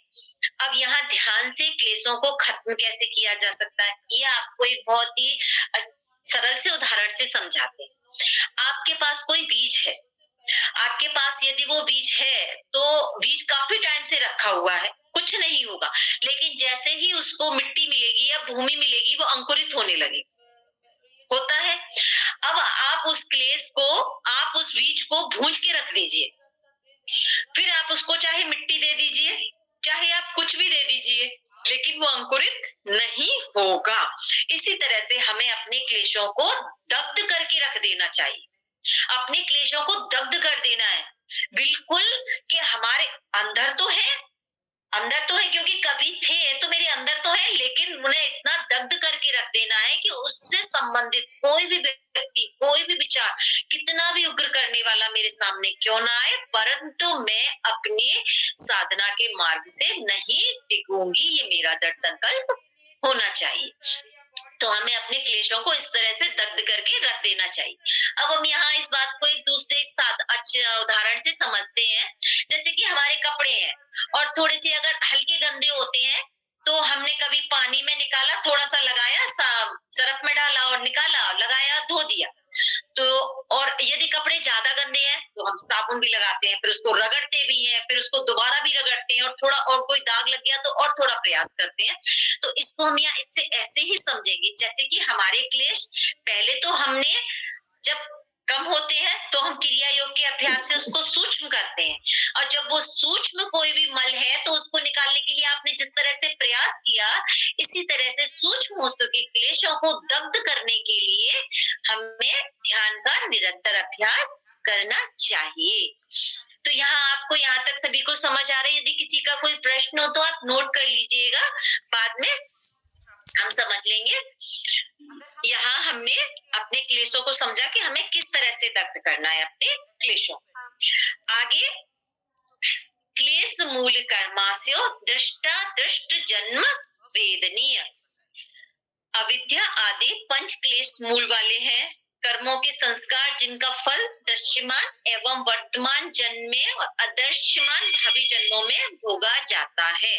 Speaker 2: अब यहाँ ध्यान से क्लेशों को खत्म कैसे किया जा सकता है, ये आपको एक बहुत ही सरल से उदाहरण से समझाते हैं। आपके पास कोई बीज है, आपके पास यदि वो बीज है तो बीज काफी टाइम से रखा हुआ है, कुछ नहीं होगा, लेकिन जैसे ही उसको मिट्टी मिलेगी या भूमि मिलेगी वो अंकुरित होने लगे, होता है। अब आप उस क्लेश को, आप उस बीज को भूंज के रख दीजिए, फिर आप उसको चाहे मिट्टी दे दीजिए, चाहे आप कुछ भी दे दीजिए, लेकिन वो अंकुरित नहीं होगा। इसी तरह से हमें अपने क्लेशों को दग्ध करके रख देना चाहिए, अपने क्लेशों को दग्ध कर देना है, बिल्कुल, कि हमारे अंदर तो है, अंदर तो है, क्योंकि कभी थे तो मेरे अंदर तो है, लेकिन उन्हें इतना दग्ध करके रख देना है कि उससे संबंधित कोई भी व्यक्ति, कोई भी विचार कितना भी उग्र करने वाला मेरे सामने क्यों ना आए, परंतु मैं अपने साधना के मार्ग से नहीं टिकूंगी, ये मेरा दृढ़ संकल्प होना चाहिए। तो हमें अपने क्लेशों को इस तरह से दग्ध करके रख देना चाहिए। अब हम यहाँ इस बात को एक दूसरे के साथ अच्छे उदाहरण से समझते हैं। जैसे कि हमारे कपड़े हैं और थोड़े से अगर हल्के गंदे होते हैं तो हमने कभी पानी में निकाला, थोड़ा सा लगाया, सरफ में डाला और निकाला, लगाया, धो दिया, तो और यदि कपड़े ज्यादा गंदे हैं तो हम साबुन भी लगाते हैं, फिर उसको रगड़ते भी हैं, फिर उसको दोबारा भी रगड़ते हैं, और थोड़ा और कोई दाग लग गया तो और थोड़ा प्रयास करते हैं। तो इसको हम यहाँ इससे ऐसे ही समझेंगे जैसे कि हमारे क्लेश पहले तो हमने जब कम होते हैं तो हम क्रिया योग के अभ्यास से उसको सूक्ष्म करते हैं, और जब वो सूक्ष्म कोई भी मल है तो उसको निकालने के लिए आपने जिस तरह से प्रयास किया, इसी तरह से सूक्ष्म वस्तु के क्लेशों को दग्ध करने के लिए हमें ध्यान का निरंतर अभ्यास करना चाहिए। तो यहाँ आपको यहाँ तक सभी को समझ आ रहा है? यदि किसी का कोई प्रश्न हो तो आप नोट कर लीजिएगा, बाद में हम समझ लेंगे। यहाँ हमने अपने क्लेशों को समझा कि हमें किस तरह से दग्ध करना है अपने क्लेशों। आगे, क्लेश मूल कर्मास्यो दृष्टा दृष्ट जन्म वेदनीय। अविद्या आदि पंच क्लेश मूल वाले हैं, कर्मों के संस्कार जिनका फल दृश्यमान एवं वर्तमान जन्म में और अदृश्यमान भावी जन्मों में भोगा जाता है।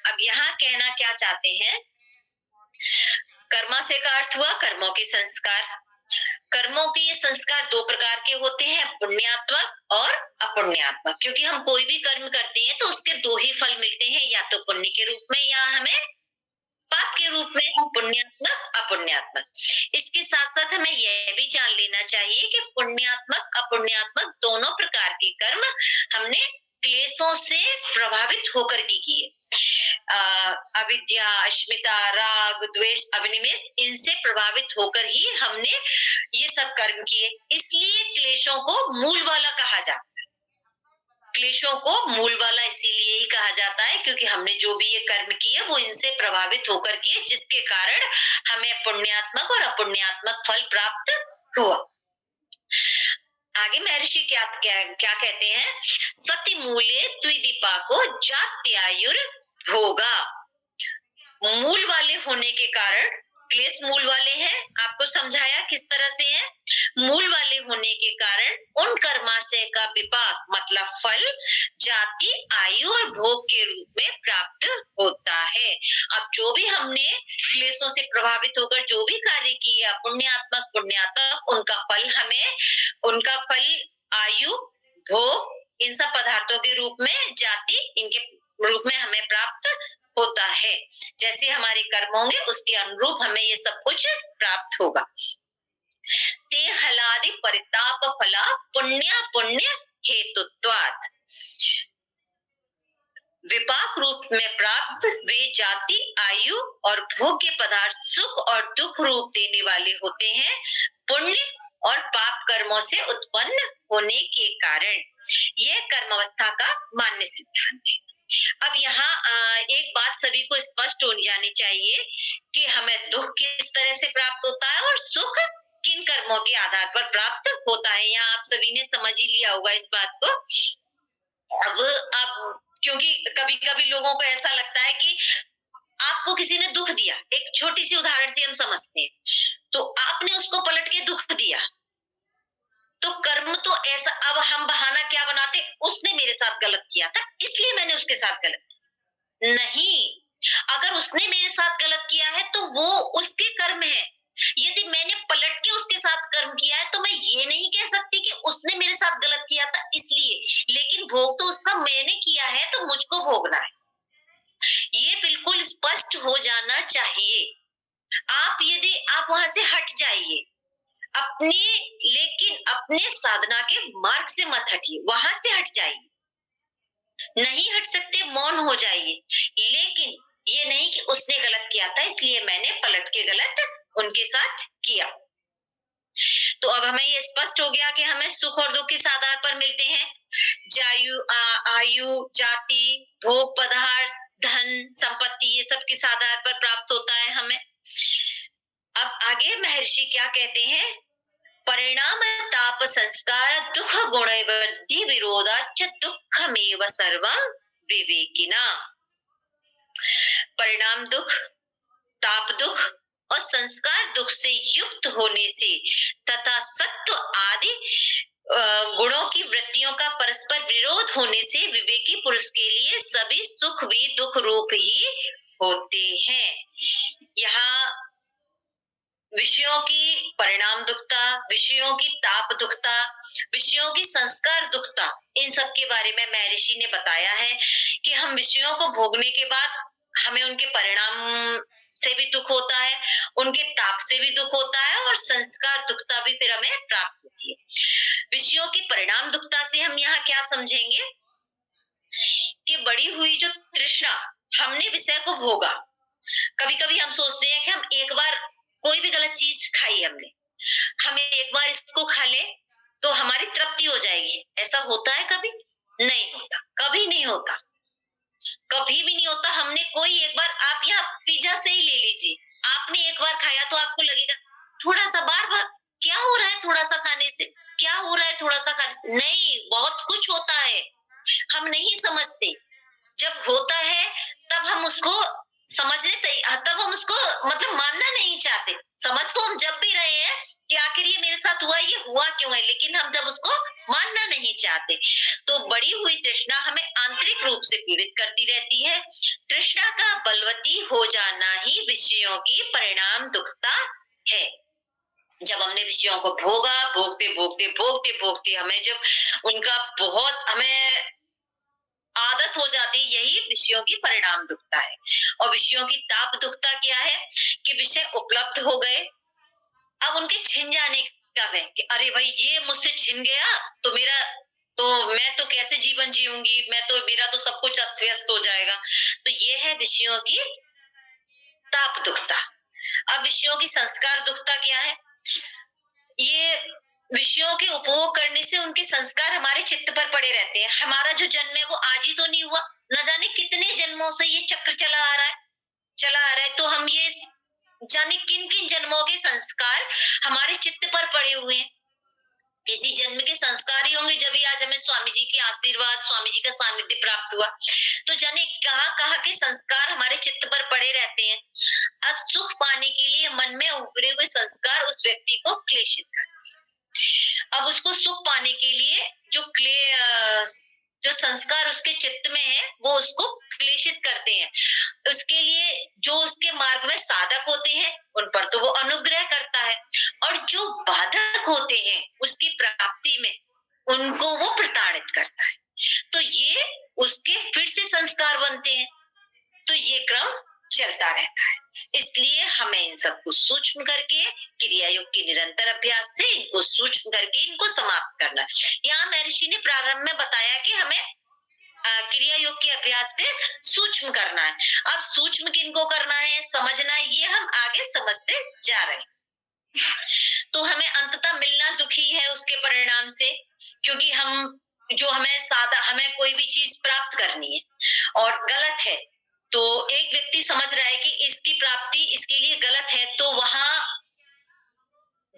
Speaker 2: अब यहाँ कहना क्या चाहते हैं? कर्मा से का अर्थ हुआ कर्मों के संस्कार। कर्मों के ये संस्कार दो प्रकार के होते हैं, पुण्यात्मक और अपुण्यात्मक। क्योंकि हम कोई भी कर्म करते हैं तो उसके दो ही फल मिलते हैं, या तो पुण्य के रूप में या हमें पाप के रूप में, पुण्यात्मक अपुण्यात्मक। इसके साथ साथ हमें यह भी जान लेना चाहिए कि पुण्यात्मक अपुण्यात्मक दोनों प्रकार के कर्म हमने क्लेशों से प्रभावित होकर के किए। अविद्या, अस्मिता, राग, द्वेष, अभिनिवेश, इनसे प्रभावित होकर ही हमने ये सब कर्म किए। इसलिए क्लेशों को मूल वाला कहा जाता है। क्लेशों को मूल वाला इसीलिए ही कहा जाता है क्योंकि हमने जो भी ये कर्म किए वो इनसे प्रभावित होकर किए, जिसके कारण हमें पुण्यात्मक और अपुण्यात्मक फल प्राप्त हुआ। आगे महर्षि क्या कहते हैं? सति मूले द्विदीपा को जात्यायुर भोगा। मूल वाले होने के कारण, क्लेश मूल वाले हैं, आपको समझाया किस तरह से है। मूल वाले होने के कारण उन कर्माशय का विपाक मतलब फल जाति, आयु और भोग के रूप में प्राप्त होता है। अब जो भी हमने क्लेशों से प्रभावित होकर जो भी कार्य किए पुण्यात्मक पुण्यात्मक, उनका फल हमें, उनका फल आयु, भोग, इन सब पदार्थों के रूप में, जाति, इनके रूप में हमें प्राप्त होता है। जैसे हमारे कर्म होंगे उसके अनुरूप हमें ये सब कुछ प्राप्त होगा। ते हलादि परिताप फला पुण्य पुण्य हेतुत्वात्। विपाक रूप में प्राप्त वे जाति, आयु और भोग के पदार्थ सुख और दुख रूप देने वाले होते हैं, पुण्य और पाप कर्मों से उत्पन्न होने के कारण। यह कर्मावस्था का मान्य सिद्धांत है। अब यहाँ एक बात सभी को स्पष्ट हो जानी चाहिए कि हमें दुख किस तरह से प्राप्त होता है और सुख किन कर्मों के आधार पर प्राप्त होता है। यहाँ आप सभी ने समझ ही लिया होगा इस बात को। अब क्योंकि कभी कभी लोगों को ऐसा लगता है कि आपको किसी ने दुख दिया, एक छोटी सी उदाहरण से हम समझते हैं, तो आपने उसको पलट के दुख दिया, तो कर्म तो ऐसा, अब हम बहाना क्या बनाते, उसने मेरे साथ गलत किया था इसलिए मैंने उसके साथ गलत किया। नहीं, अगर उसने मेरे साथ गलत किया है तो वो उसके कर्म है। यदि मैंने पलट के उसके साथ कर्म किया है तो मैं ये नहीं कह सकती कि उसने मेरे साथ गलत किया था इसलिए, लेकिन भोग तो उसका मैंने किया है तो मुझको भोगना है। ये बिल्कुल स्पष्ट हो जाना चाहिए। यदि आप वहां से हट जाइए अपने, लेकिन अपने साधना के मार्ग से मत हटिए, वहां से हट जाइए। नहीं हट सकते, मौन हो जाइए, लेकिन ये नहीं कि उसने गलत किया था इसलिए मैंने पलट के गलत उनके साथ किया। तो अब हमें ये स्पष्ट हो गया कि हमें सुख और दुख किस आधार पर मिलते हैं। आयु, जाति, भोग पदार्थ, धन, संपत्ति, ये सब किस आधार पर प्राप्त होता है हमें। अब आगे महर्षि क्या कहते हैं, परिणाम ताप संस्कार दुख गुण वृद्धि विरोधाच दुखमेव सर्वं विवेकिना। परिणाम दुख, ताप दुख और संस्कार दुख से युक्त होने से तथा सत्व आदि गुणों की वृत्तियों का परस्पर विरोध होने से विवेकी पुरुष के लिए सभी सुख भी दुख रूप ही होते हैं। यहाँ विषयों की परिणाम दुखता, विषयों की ताप दुखता, विषयों की संस्कार दुखता, इन सब के बारे में महर्षि ने बताया है कि हम विषयों को भोगने के बाद हमें उनके परिणाम से भी दुख होता है, उनके ताप से भी दुख होता है और संस्कार दुखता भी फिर हमें प्राप्त होती है। विषयों की परिणाम दुखता से हम यहाँ क्या समझेंगे कि बढ़ी हुई जो तृष्णा, हमने विषय को भोगा, कभी कभी हम सोचते हैं कि हम एक बार कोई भी गलत चीज खाई हमने, हमें एक बार इसको खा ले तो हमारी तृप्ति हो जाएगी, ऐसा होता है कभी? नहीं होता, कभी नहीं होता, कभी भी नहीं होता। हमने कोई एक बार, आप यहाँ पिज्जा से ही ले लीजिए, आपने एक बार खाया तो आपको लगेगा थोड़ा सा, बार बार क्या हो रहा है थोड़ा सा खाने से, क्या हो रहा है थोड़ा सा खाने से, नहीं, बहुत कुछ होता है, हम नहीं समझते। जब होता है तब हम उसको समझने, तब हम उसको मतलब मानना नहीं चाहते। समझ तो हम जब भी रहे हैं कि आखिर ये मेरे साथ हुआ, ये हुआ क्यों है, लेकिन हम जब उसको मानना नहीं चाहते। तो बढ़ी हुई तृष्णा हमें आंतरिक रूप से पीड़ित करती रहती है। तृष्णा का बलवती हो जाना ही विषयों की परिणाम दुखता है। जब हमने विषयों को भोगा, भोगते भोगते भोगते भोगते हमें जब उनका बहुत हमें आदत हो जाती है, यही विषयों की परिणाम दुखता है। और विषयों की ताप दुखता क्या है कि विषय उपलब्ध हो गए, अब उनके छिन जाने का है कि अरे भाई ये मुझसे छिन गया तो मैं तो कैसे जीवन जीऊंगी, मेरा तो सब कुछ अस्त व्यस्त हो जाएगा। तो ये है विषयों की ताप दुखता। अब विषयों की संस्कार दुखता क्या है, ये विषयों के उपभोग करने से उनके संस्कार हमारे चित्त पर पड़े रहते हैं। हमारा जो जन्म है वो आज ही तो नहीं हुआ, न जाने कितने जन्मों से ये चक्र चला आ रहा है। तो हम ये जाने किन किन जन्मों के संस्कार हमारे चित्त पर पड़े हुए हैं। किसी जन्म के संस्कार ही होंगे जब आज हमें स्वामी जी के आशीर्वाद, स्वामी जी का सानिध्य प्राप्त हुआ। तो जाने कहाँ के संस्कार हमारे चित्त पर पड़े रहते हैं। अब सुख पाने के लिए मन में उभरे हुए संस्कार उस व्यक्ति को क्लेशित करते हैं। अब उसको सुख पाने के लिए जो संस्कार उसके चित्त में है वो उसको क्लेशित करते हैं। उसके लिए जो उसके मार्ग में साधक होते हैं उन पर तो वो अनुग्रह करता है, और जो बाधक होते हैं उसकी प्राप्ति में उनको वो प्रताड़ित करता है। तो ये उसके फिर से संस्कार बनते हैं। तो ये क्रम चलता रहता है। इसलिए हमें इन सबको सूक्ष्म करके क्रिया योग के निरंतर अभ्यास से इनको सूक्ष्म करके इनको समाप्त करना है। यहाँ महर्षि ने प्रारंभ में बताया कि हमें क्रिया योग के अभ्यास से सूक्ष्म करना है। अब सूक्ष्म किनको करना है, समझना है, ये हम आगे समझते जा रहे हैं। तो हमें अंततः मिलना दुखी है उसके परिणाम से, क्योंकि हमें कोई भी चीज प्राप्त करनी है और गलत है, तो एक व्यक्ति समझ रहा है कि इसकी प्राप्ति इसके लिए गलत है, तो वहां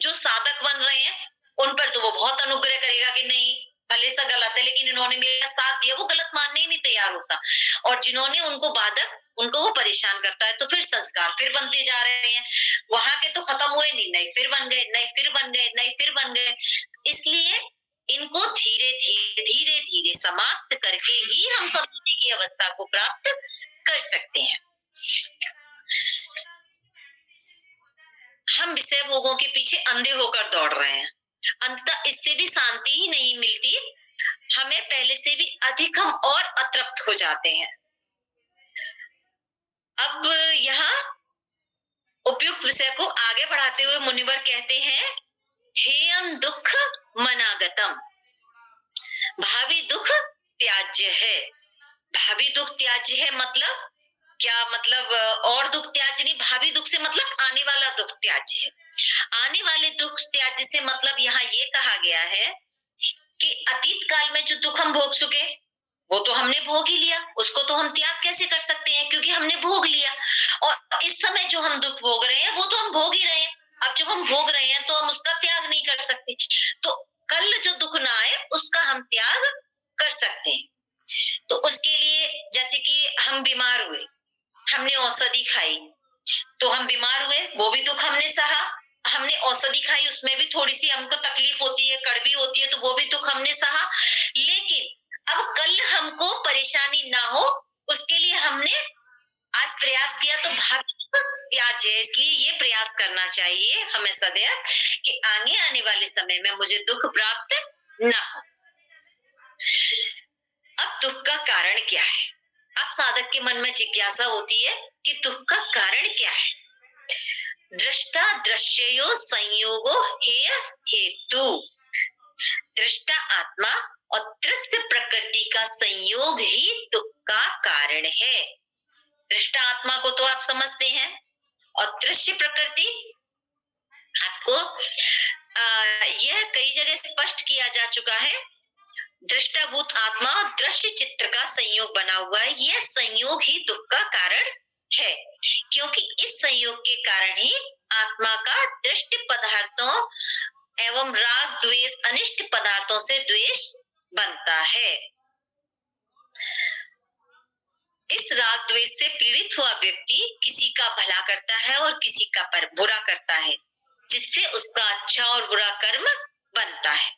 Speaker 2: जो साधक बन रहे हैं उन पर तो वो बहुत अनुग्रह करेगा कि नहीं भले सा गलत है लेकिन इन्होंने मेरा साथ दिया, वो गलत मानने ही नहीं तैयार होता। और जिन्होंने उनको बाधक, उनको वो परेशान करता है, तो फिर संस्कार फिर बनते जा रहे हैं। वहां के तो खत्म हुए नहीं, नए फिर बन गए, नए फिर बन गए, नए फिर बन गए। इसलिए इनको धीरे धीरे समाप्त करके ही हम सब की अवस्था को प्राप्त कर सकते हैं। हम विषय भोगों के पीछे अंधे होकर दौड़ रहे हैं, अंततः इससे भी शांति ही नहीं मिलती, हमें पहले से भी अधिक हम और अतृप्त हो जाते हैं। अब यहाँ उपयुक्त विषय को आगे बढ़ाते हुए मुनिवर कहते हैं, हेयं दुख मनागतम, भावी दुख त्याज्य है। भावी दुख त्याज्य है मतलब क्या? मतलब और दुख त्याज्य नहीं, भावी दुख से मतलब आने वाला दुख त्याज्य है। आने वाले दुख त्याज्य से मतलब यहाँ ये कहा गया है कि अतीत काल में जो दुख हम भोग चुके वो तो हमने भोग ही लिया, उसको तो हम त्याग कैसे कर सकते हैं, क्योंकि हमने भोग लिया। और इस समय जो हम दुख भोग रहे हैं वो तो हम भोग ही रहे हैं। अब जब हम भोग रहे हैं तो हम उसका त्याग नहीं कर सकते, तो कल जो दुख ना आए उसका हम त्याग कर सकते हैं। तो उसके लिए जैसे कि हम बीमार हुए, हमने औषधि खाई, तो हम बीमार हुए, वो भी दुख हमने सहा। हमने औषधि खाई, उसमें भी थोड़ी सी हमको तकलीफ होती है, कड़वी होती है, तो वो भी दुख हमने सहा। लेकिन अब कल हमको परेशानी ना हो उसके लिए हमने आज प्रयास किया, तो भावी त्याज्य है। इसलिए ये प्रयास करना चाहिए हमें सदैव कि आगे आने वाले समय में मुझे दुख प्राप्त ना हो। अब दुख का कारण क्या है? अब साधक के मन में जिज्ञासा होती है कि दुख का कारण क्या है। दृष्टा दृश्यो संयोगो हेय हेतु, दृष्टा आत्मा और दृश्य प्रकृति का संयोग ही दुख का कारण है। दृष्टा आत्मा को तो आप समझते हैं, और दृश्य प्रकृति आपको यह कई जगह स्पष्ट किया जा चुका है। दृष्टाभूत आत्मा और दृश्य चित्र का संयोग बना हुआ है, यह संयोग ही दुख का कारण है, क्योंकि इस संयोग के कारण ही आत्मा का दृष्ट पदार्थों एवं राग द्वेष अनिष्ट पदार्थों से द्वेष बनता है। इस राग द्वेष से पीड़ित हुआ व्यक्ति किसी का भला करता है और किसी का पर बुरा करता है, जिससे उसका अच्छा और बुरा कर्म बनता है।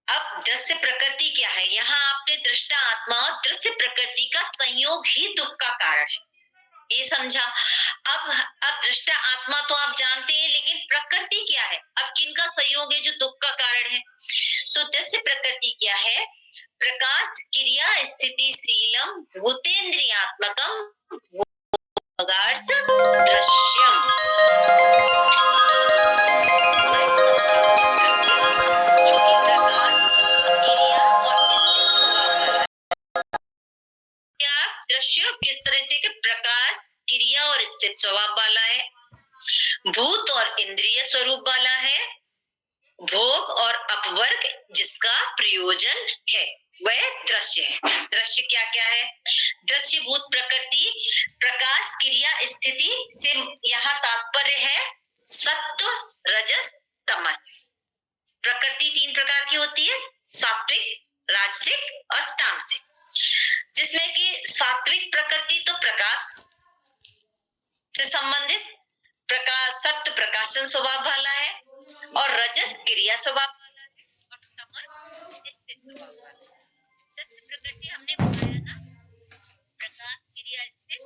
Speaker 2: अब दृश्य प्रकृति क्या है? यहाँ आपने दृष्टा आत्मा और दृश्य प्रकृति का संयोग ही दुख का कारण है, ये समझा। अब दृष्टा आत्मा तो आप जानते हैं, लेकिन प्रकृति क्या है? अब किनका संयोग है जो दुख का कारण है? तो दृश्य प्रकृति क्या है? प्रकाश क्रिया स्थिति शीलम भूतेन्द्रियात्मकम भोगार्थ दृश्यम। दृश्य किस तरह से कि प्रकाश क्रिया और स्थित स्वभाव वाला है, भूत और इंद्रिय स्वरूप वाला है, भोग और अपवर्ग जिसका प्रयोजन है, वह दृश्य है। दृश्य क्या क्या है? दृश्य भूत प्रकृति, प्रकाश क्रिया स्थिति से यहाँ तात्पर्य है सत्व रजस तमस। प्रकृति तीन प्रकार की होती है, सात्विक, राजसिक और तामसिक, जिसमें कि सात्विक प्रकृति तो प्रकाश से संबंधित, प्रकाश सत्य प्रकाशन स्वभाव वाला है, और रजस क्रिया स्वभाव वाला है, और तमस स्थित स्वभाव वाला है। दृश्य प्रकृति हमने बताया ना, प्रकाश क्रिया स्थित,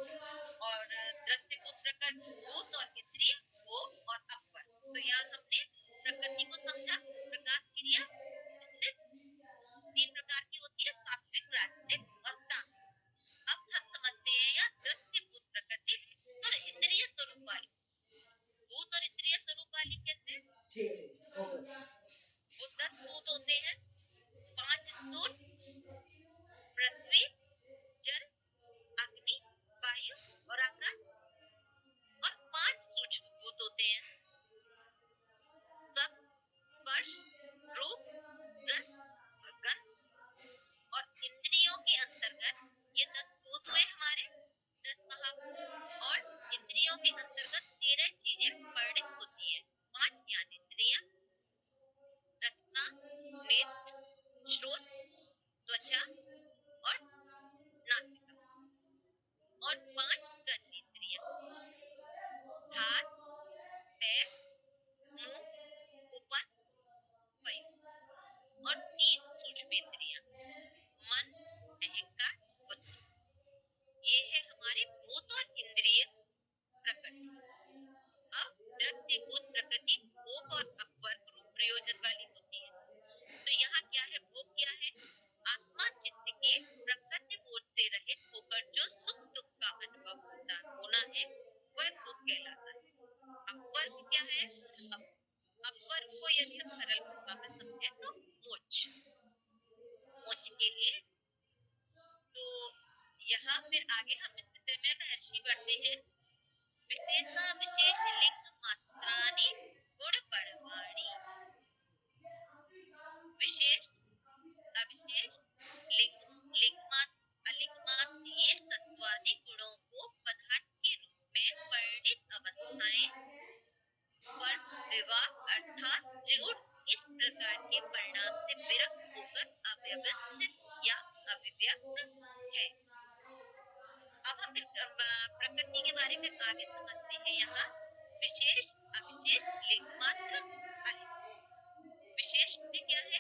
Speaker 2: और दृश्य भूत और इंद्रिय भोग और अपवर्ग। तो यहाँ हमने प्रकृति को समझा, प्रकाश क्रिया स्थित तीन प्रकार की होती है, सात्विक, राजसिक और तामसिक। अब हम समझते हैं यहाँ दृश्य भूत प्रकृति और इंद्रिय स्वरूप वाली। भूत और इंद्रिय स्वरूप वाली कैसे? वो 10 भूत होते हैं, 5 स्थूल, पृथ्वी, जल, अग्नि, वायु और आकाश, और 5 सूक्ष्म भूत होते हैं, शब्द, स्पर्श, रूप, मोक्ष के लिए। तो यहाँ फिर आगे हम इस विषय में महर्षि बढ़ते हैं। विशेषा विशेष लिंग मात्रानि गुण परवाणी। विशेष अविशेष लिंग अलिंगमात ये सत्वादि गुणों को पदार्थ के रूप में परिणित अवस्थाएं पर विवाह अर्थात त्रिगुण इस प्रकार के परिणाम से विरक्त होकर अव्यवस्थित या अभिव्यक्त है। अब हम प्रकृति के बारे में आगे समझते हैं। यहाँ विशेष अविशेष लिंग मात्र अलिंग। विशेष में क्या है,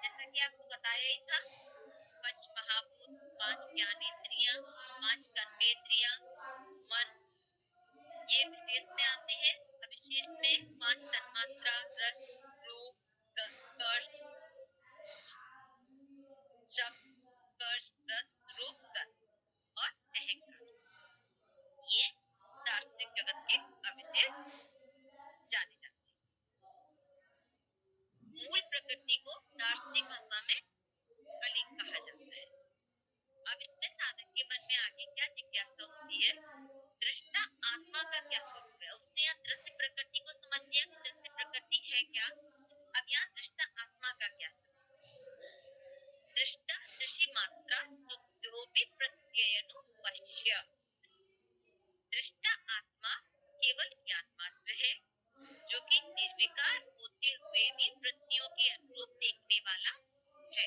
Speaker 2: जैसा कि आपको बताया ही था, पंच महाभूत, पांच ज्ञानेंद्रियां, पांच कर्मेंद्रियां, मन, ये विशेष में आते हैं। अविशेष में पांच तन्मात्रा, रस, रूप, स्पर्श, शब्द, स्पर्श, रस, रूप, गंध और अहंकार, ये दार्शनिक जगत के अविशेष जाने जाते हैं। मूल प्रकृति को दार्शनिक भाषा में अलिंग कहा जाता है। अब इसमें साधक के मन में आगे क्या जिज्ञासा होती है, दृष्टा आत्मा का क्या स्वरूप है। उसने यहाँ दृश्य प्रकृति को समझ लिया कि दृश्य प्रकृति है क्या। अब यहाँ दृष्टा आत्मा का क्या स्वरूप। दृष्टा दृषि मात्रा सुब्धोपि प्रत्ययनु पश्य। दृष्टा आत्मा केवल ज्ञान मात्र है, जो कि निर्विकार होते हुए भी वृत्तियों के अनुरूप देखने वाला है।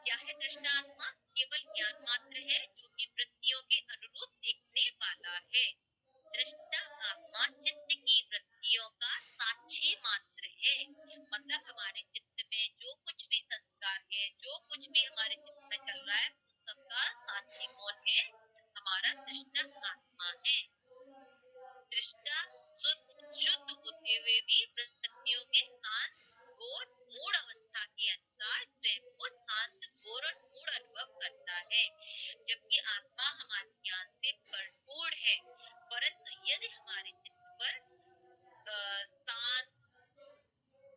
Speaker 2: क्या है दृष्टा आत्मा? केवल ज्ञान मात्र है, जो कि वृत्तियों के अनुरूप देखने वाला है। दृष्टा आत्मा चित्त की वृत्तियों का साक्षी मात्र है। मतलब हमारे चित्त में जो कुछ भी संस्कार है, जो कुछ भी हमारे चित्त में चल रहा है, उन सबका साक्षी कौन है? हमारा दृष्टा आत्मा है। दृष्टा शुद्ध होते हुए भी वृत्तियों के शांत घोर मूढ़ अवस्था के अनुसार स्वयं को शांत घोर और मूढ़ अनुभव करता है, जबकि आत्मा हमारे ज्ञान से भरपूर है। परंतु यदि हमारे चित्त पर शांत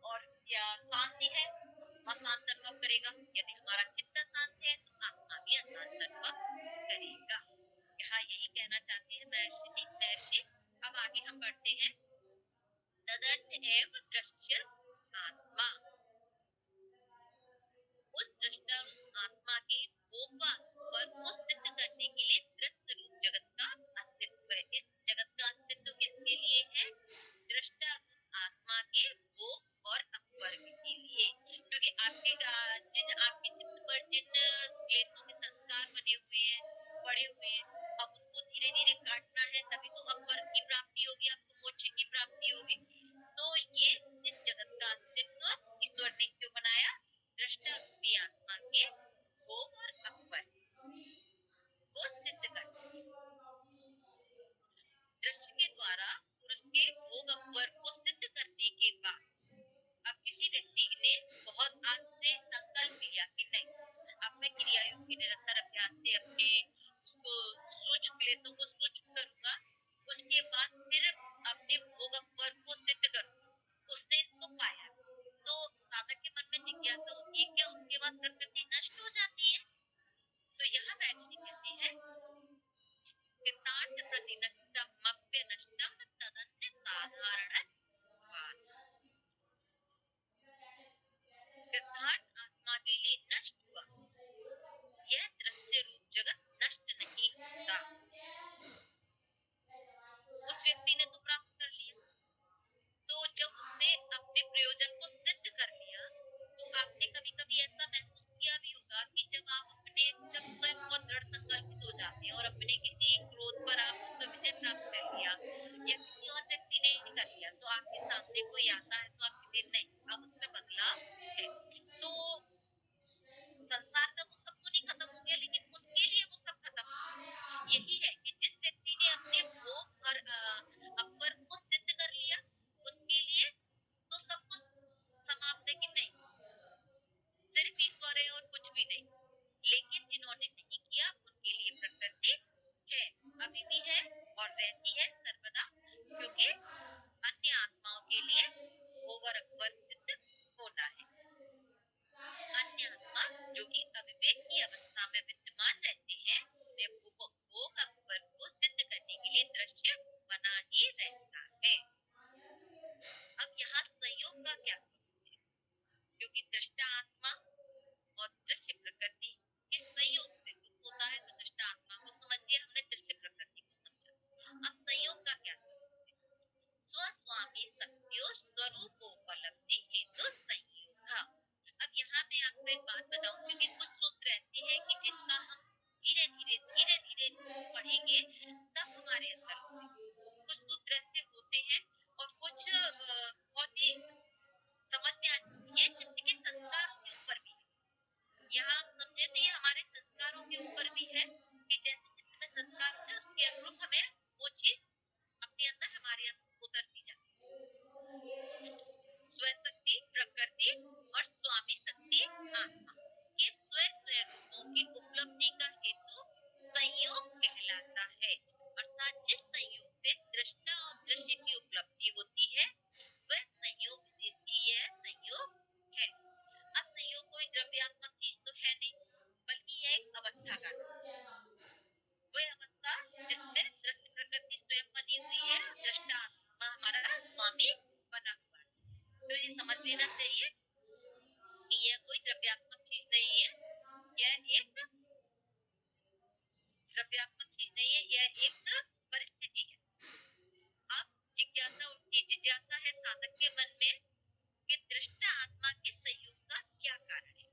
Speaker 2: और या शांति है, आत्मा शांत अनुभव करेगा। यदि हमारा चित्त शांत है तो आत्मा भी अशांत अनुभव करेगा। यहाँ यही कहना चाहते हैं महर्षि। अब आगे हम बढ़ते हैं। तदर्थ एव दृश्य आत्मा। उस दृष्टा रूप आत्मा के वर्ग को सिद्ध करने के लिए दृश्य रूप जगत का अस्तित्व है। इस जगत का अस्तित्व किसके लिए है? दृष्टा रूप आत्मा के भोग और अपवर्ग के लिए। क्योंकि आपके चित्त पर जिन क्लेशों के संस्कार बने हुए हैं, पड़े हुए हैं, अब उनको धीरे धीरे काटना है, तभी तो अपवर्ग की प्राप्ति होगी, आपको मोक्ष की प्राप्ति होगी। तो ये इस जगत का अस्तित्व ईश्वर ने क्यों बनाया? दृष्टा रूपी आत्मा के भोग और अपवर्ग को सिद्ध करने के लिए। दृश्य के द्वारा पुरुष के भोग अपवर्ग को सिद्ध करने के बाद अब किसी व्यक्ति ने बहुत आज से संकल्प लिया कि नहीं, अब मैं क्रिया योग के निरंतर अभ्यास से अपने उसको सूक्ष्म क्लेशों को सूक्ष्म करूंगा, उसके बाद फिर अपने भोग अपवर्ग को सिद्ध करूंगा। उसने इसको पाया, तो साधक के मन में जिज्ञासा होती है, क्या उसके बाद प्रकृति नष्ट हो जाती है? तो यहाँ महर्षि कहते हैं, कृतार्थ प्रतिनष्टम अप्य नष्टम तदन्य साधारणत्वात्। कृतार्थ आत्मा के लिए नष्ट हुआ यह दृश्य रूप जगत नष्ट नहीं होता। उस व्यक्ति ने तो प्राप्त कर लिया, तो जब उसने अपने प्रयोजन को सिद्ध कर लिया, तो आपने कभी कभी ऐसा महसूस किया भी जो कि अविवेक की अवस्था में विद्यमान रहते हैं, उन्हें भोग अकबर को सिद्ध करने के लिए दृश्य बना ही रहता है। अब यहाँ संयोग का क्या स्वरूप है? क्योंकि दृष्टा आत्मा और दृश्य प्रकृति के संयोग से दुख होता है, तो दृष्टा आत्मा को समझ लिया हमने, दृश्य प्रकृति को समझा। अब संयोग का क्या स्वरूप है? स्वस्वामी सत्यो स्वरूपोपलब्धि हेतु संयोग। अब यहाँ मैं आपको एक बात बताऊं, क्योंकि कुछ सूत्र ऐसे हैं कि जिनका हम धीरे धीरे पढ़ेंगे तब हमारे अंदर उतरेंगे। कुछ सूत्र ऐसे होते हैं और कुछ बहुत ही समझ में आ, ये चित्त के संस्कारों के ऊपर भी है। यहाँ हम समझे तो ये हमारे संस्कारों के ऊपर भी है कि जैसे चित्त में संस्कार होते हैं उसके अनुरूप हमें वो चीज अपने अंदर हमारे अंदर उतरती जाती है। स्वशक्ति प्रकृति और स्वामी शक्ति आत्मा, ये स्व रूपों की उपलब्धि का हेतु संयोग कहलाता है। अर्थात जिस संयोग से दृष्टा और दृश्य की उपलब्धि होती है वह संयोग विशेषीय संयोग है। अब संयोग कोई द्रव्यात्मक चीज तो है नहीं, बल्कि यह एक अवस्था का नाम, वह अवस्था जिसमें दृश्य प्रकृति स्वयं बनी हुई है और दृष्टा आत्मा हमारा स्वामी बना हुआ है। तो ये समझ लेना चाहिए कि यह कोई द्रव्यात्मक चीज नहीं है, यह एक द्रव्यात्मक चीज नहीं है, यह एक परिस्थिति है। अब जिज्ञासा उठती, जिज्ञासा है साधक के मन में कि दृष्टा आत्मा के संयोग का क्या कारण है।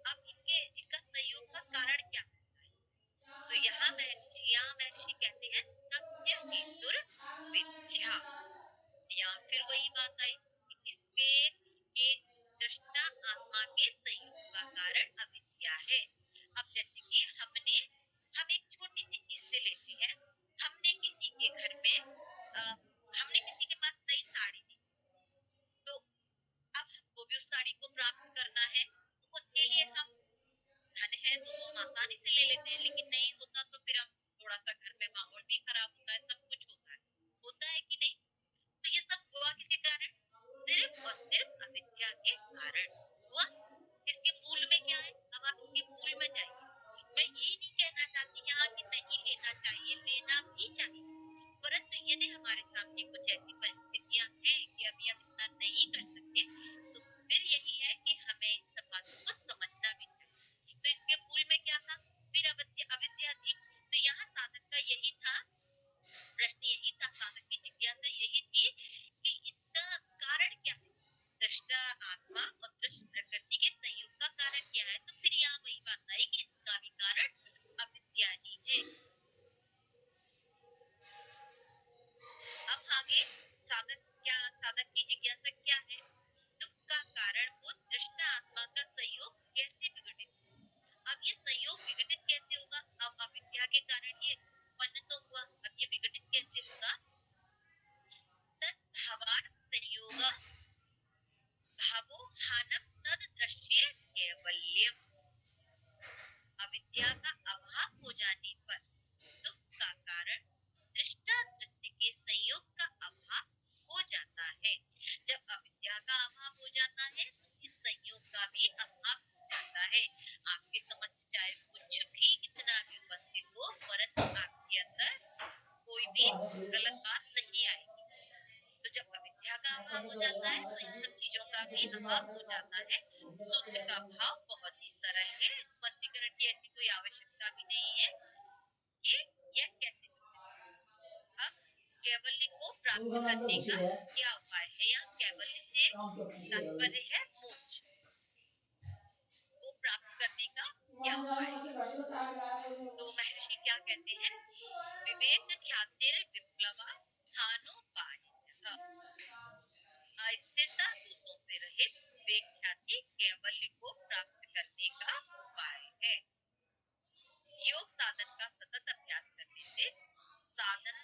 Speaker 2: अब इनका संयोग का कारण क्या होता है? तो यहाँ महर्षि कहते हैं तस्य हेतुर विद्या। यहाँ फिर वही बात आई कि इसके के दृष्टा आत्मा के संयोग का कारण अविद्या है। अब जैसे कि हम एक छोटी सी चीज से लेते हैं, हमने किसी के घर में हमने किसी के पास नई साड़ी दी, तो अब हमको भी उस साड़ी को प्राप्त करना है, तो उसके लिए हम धन है तो वो हम आसानी से ले लेते हैं, लेकिन नहीं होता तो फिर हम थोड़ा सा घर में माहौल भी खराब होता है, सब कुछ होता है कि नहीं? तो ये सब हुआ किसके कारण? सिर्फ और सिर्फ अविद्या के कारण हुआ। इसके मूल में क्या है? अब आप इसके मूल में जाइए। मैं ये नहीं कहना चाहती यहाँ कि नहीं लेना चाहिए, लेना भी चाहिए, परंतु यदि हमारे सामने कुछ ऐसी परिस्थितियां हैं कि अभी हम इतना नहीं कर सकते, तो फिर यही है कि हमें इन सब बातों को समझना भी चाहिए। तो इसके मूल में क्या था? फिर अविद्या थी। तो यहाँ साधक का यही था, प्रश्न यही था, साधक की जिज्ञासा यही थी कि इसका कारण क्या है? दृष्टा आत्मा और दृश्य प्रकृति के संयोग का कारण क्या है? तो फिर यहाँ वही बात आई कि इसका भी कारण अविद्या ही है। अब आगे साधक की जिज्ञासा क्या है? दुख का कारणभूत दृष्टा आत्मा का संयोग कैसे विघटित? अब ये संयोग विघटित कैसे होगा? अब अविद्या के कारण ये उत्पन्न तो हुआ, अब ये विघटित कैसे होगा? तद्भावात् संयोग भावो हानम तद दृश्य कैवल्यम। अविद्या का अभाव हो जाने पर दुख का कारण दृष्टा दृष्टि के संयोग का अभाव हो जाता है। जब अविद्या का अभाव हो जाता है तो इस संयोग का भी अभाव हो जाता है। आपकी समझ चाहे कुछ भी कितना भी उपस्थित हो, परंतु आपके अंदर कोई भी गलत बात नहीं आएगी। तो जब अविद्या का अभाव हो जाता है तो इन सब चीजों का भी अभाव हो जाता है। सूत्र का भाव बहुत ही सरल है, स्पष्टीकरण की ऐसी कोई आवश्यकता भी नहीं है कि यह कैसे। अब कैवल्य को प्राप्त करने का क्या उपाय है? यहाँ कैवल्य से तात्पर्य है मोक्ष। को प्राप्त करने का क्या उपाय है? तो महर्षि क्या कहते हैं? विवेक ख्यातिर विप्लवा स्थानोपाय, अस्थिरता दोषों से रहित विवेक ख्याति कैवल्य को प्राप्त करने का उपाय है। योग साधन का सतत अभ्यास करने से साधन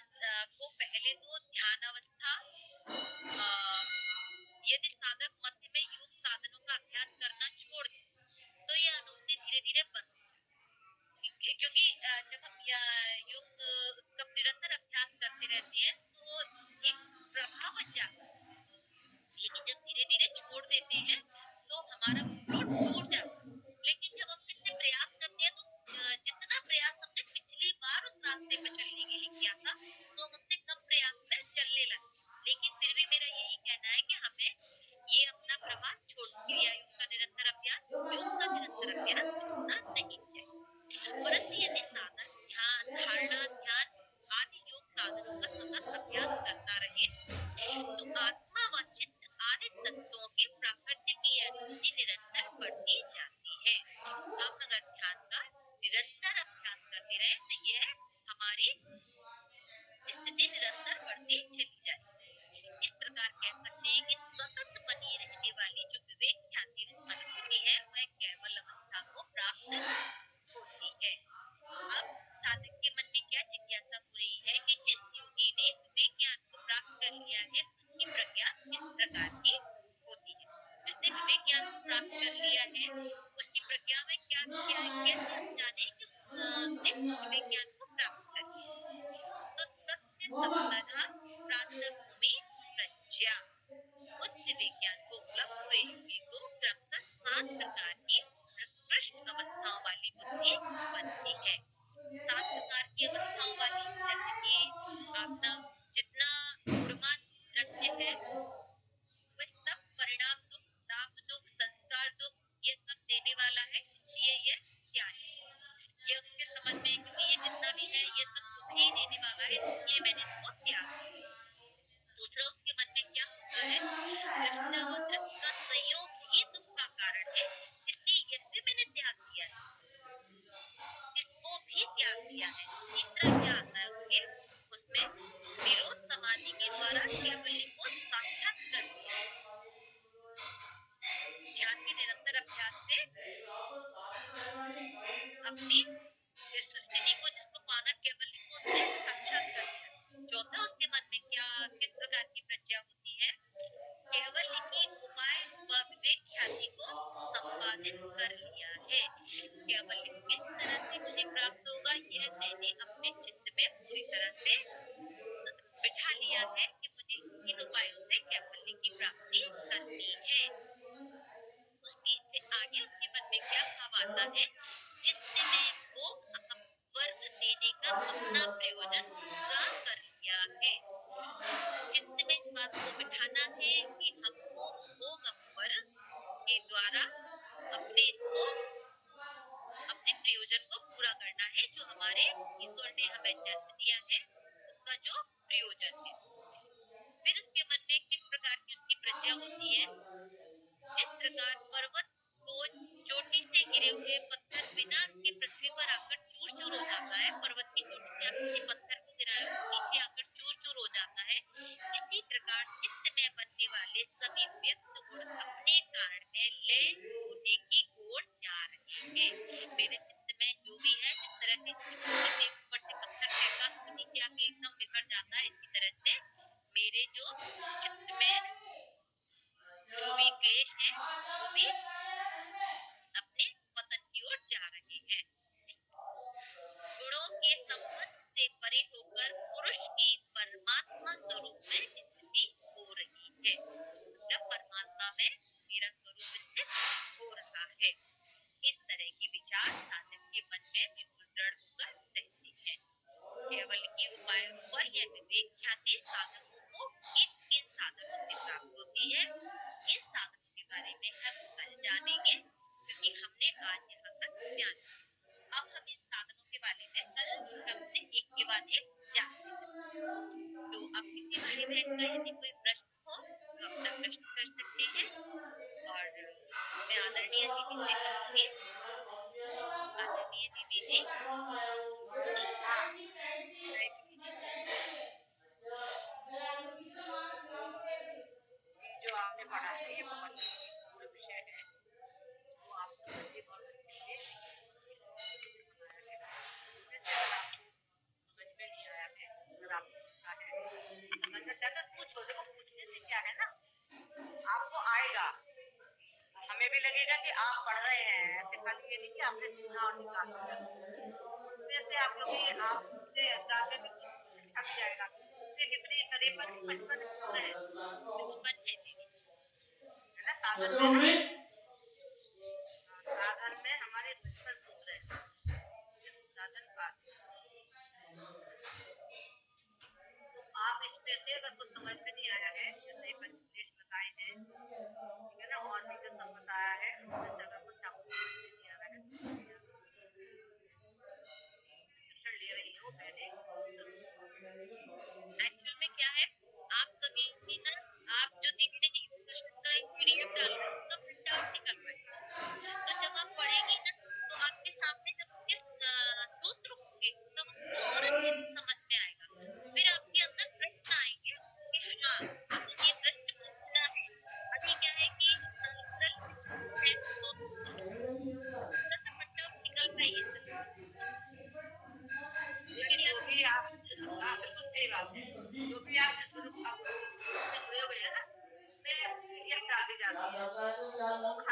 Speaker 2: को पहले तो ध्यान अवस्था, यदि साधक मध्य में योग साधनों का अभ्यास करना छोड़ दे तो यह अनुक्ति धीरे धीरे बंद हो जाती है, क्योंकि जब हम योग का निरंतर अभ्यास करते रहते हैं तो एक प्रभाव बन जाता है। लेकिन जब धीरे धीरे छोड़ देते अभ्यास छोड़ना नहीं है। परंतु यदि साधन ध्यान धारणा ध्यान आदि योग साधनों का सतत अभ्यास करता रहे तो आत्मा व चित्त आदि तत्वों के प्राकृतिक की स्थिति निरंतर बढ़ती जाती है। हम अगर ध्यान का निरंतर अभ्यास करते रहे तो यह हमारी स्थिति निरंतर बढ़ती चली जाएगी। इस प्रकार कह सकते हैं कि सतत बनी रहने वाली जो विवेक ख्याति रूप अनुभूति है वह केवल अवस्था को प्राप्त होती है। अब साधक के मन में क्या जिज्ञासा हो रही है कि जिस योगी ने विवेक ज्ञान को प्राप्त कर लिया है उसकी प्रज्ञा किस प्रकार की होती है। जिसने विवेक ज्ञान को प्राप्त कर लिया है उसकी प्रज्ञा में क्या क्या है, कैसे हम जाने कि उसने विवेक ज्ञान को प्राप्त कर लिया है। तो तस्य सप्तधा प्रांत भूमि प्रज्ञा, उस विवेक ज्ञान को उपलब्ध हुए योगी को क्रमशः 7 प्रकार की प्रकृष्ट अवस्थाओं वाली बुद्धि बनती है। 7 प्रकार की अवस्थाओं वाली, जैसे कि अपना जितना गुणवान दृश्य है वह सब परिणाम दुख ताप दुख संस्कार दुख ये सब देने वाला है, इसलिए ये त्याग ये उसके समझ में, क्योंकि ये जितना भी है ये सब दुख ही देने वाला है इसलिए मैंने इसको त्याग दिया। दूसरा उसके मन में क्या होता है, दृष्टा व दृश्य का संयोग ही दुख का कारण है इसलिए यह भी मैंने त्याग दिया है, इसको भी त्याग दिया है। तीसरा क्या आता है उसमें निरोध समाधि के द्वारा कैवल्य को साक्षात कर लिया। ध्यान के निरंतर अभ्यास से अपनी इस स्थिति को जिसको पाना कैवल्य को उसने साक्षात कर लिया। चौथा उसके मन में क्या किस प्रकार की प्रज्ञा होती है, कैवल्य की उपाय रूप विवेक ख्याति को संपादित कर लिया है। कैवल्य किस तरह से मुझे प्राप्त होगा यह मैंने अपने चित्त में पूरी तरह से बिठा लिया है कि मुझे इन उपायों से कैवल्य की प्राप्ति करनी है। उसकी आगे उसके मन में क्या भाव आता है, चित्त में भोग वर्ग देने का अपना प्रयोजन पूरा कर लिया है। चित्त में इस बात को बिठाना है कि हमको भोग वर्ग के द्वारा अपने इसको अपने प्रयोजन को पूरा करना है, जो हमारे ईश्वर ने हमें जन्म दिया है उसका जो प्रयोजन है। फिर उसके मन में किस प्रकार की उसकी प्रज्ञा होती है, जिस प्रकार पर्वत को चोटी से गिरे हुए पत्थर बिना के पृथ्वी पर आकर चूर चूर हो जाता है, पर्वत की चोटी से आप किसी पत्थर को गिराए वो नीचे आकर चूर चूर हो जाता है, इसी प्रकार चित्त में बनने वाले सभी व्यक्त गुण अपने कारण में लय होने की ओर जा रहे हैं। मेरे चित्त में जो भी है, जिस तरह से चोटी से ऊपर से पत्थर फेंका तो नीचे आके एकदम बिखर जाता है, इसी तरह से मेरे जो चित्त में जो भी क्लेश है वो भी अपने पतन की ओर जा रहे हैं। गुणों के संबंध से परे होकर पुरुष की परमात्मा स्वरूप में स्थिति हो रही है, मतलब परमात्मा में मेरा स्वरूप स्थित हो रहा है। इस तरह के विचार साधक के मन में बिल्कुल दृढ़ होकर रहते हैं। केवल की उपाय रूपा यह विवेक ख्याति साधकों को किन किन साधनों से प्राप्त होती है, इन साधनों के बारे में हम कल जानेंगे, क्योंकि हमने आज यहाँ तक जाना। अब हम इन साधनों के बारे में कल क्रम से एक के बाद एक जानते चलेंगे। तो अब किसी भाई बहन का यदि कोई प्रश्न हो तो अपना प्रश्न कर सकते हैं, और मैं आदरणीय दीदी से कहूंगी, आदरणीय दीदी जी।
Speaker 1: हाँ, ये जो आपने पढ़ा है ये बहुत ही गूढ़ विषय है, इसको आप समझिए बहुत अच्छे से, देखिए बहुत ही अच्छे से बनाया गया है। इसमें से अगर आपको समझ में नहीं आया है, अगर आपको लगता है समझना चाहते तो पूछो, देखो पूछने से क्या है ना, आपको आएगा, हमें भी लगेगा कि आप पढ़ रहे हैं, ऐसे खाली ये नहीं कि आपने सुना और निकाल दिया। उसमें से आप लोग आपके एग्जाम में भी कुछ छप जाएगा। इसमें कितनी करीबन 55 सूत्र है, 55 है दीदी, है ना, साधन में ना, साधन में हमारे 55 सूत्र है, साधन पाठ। तो आप इसमें से अगर कुछ समझ में नहीं आया है, जैसे पंचक्लेश बताए हैं, ठीक है ना, और भी जो सब बताया है, उसमें से अगर कुछ आपको समझ में नहीं आ रहा है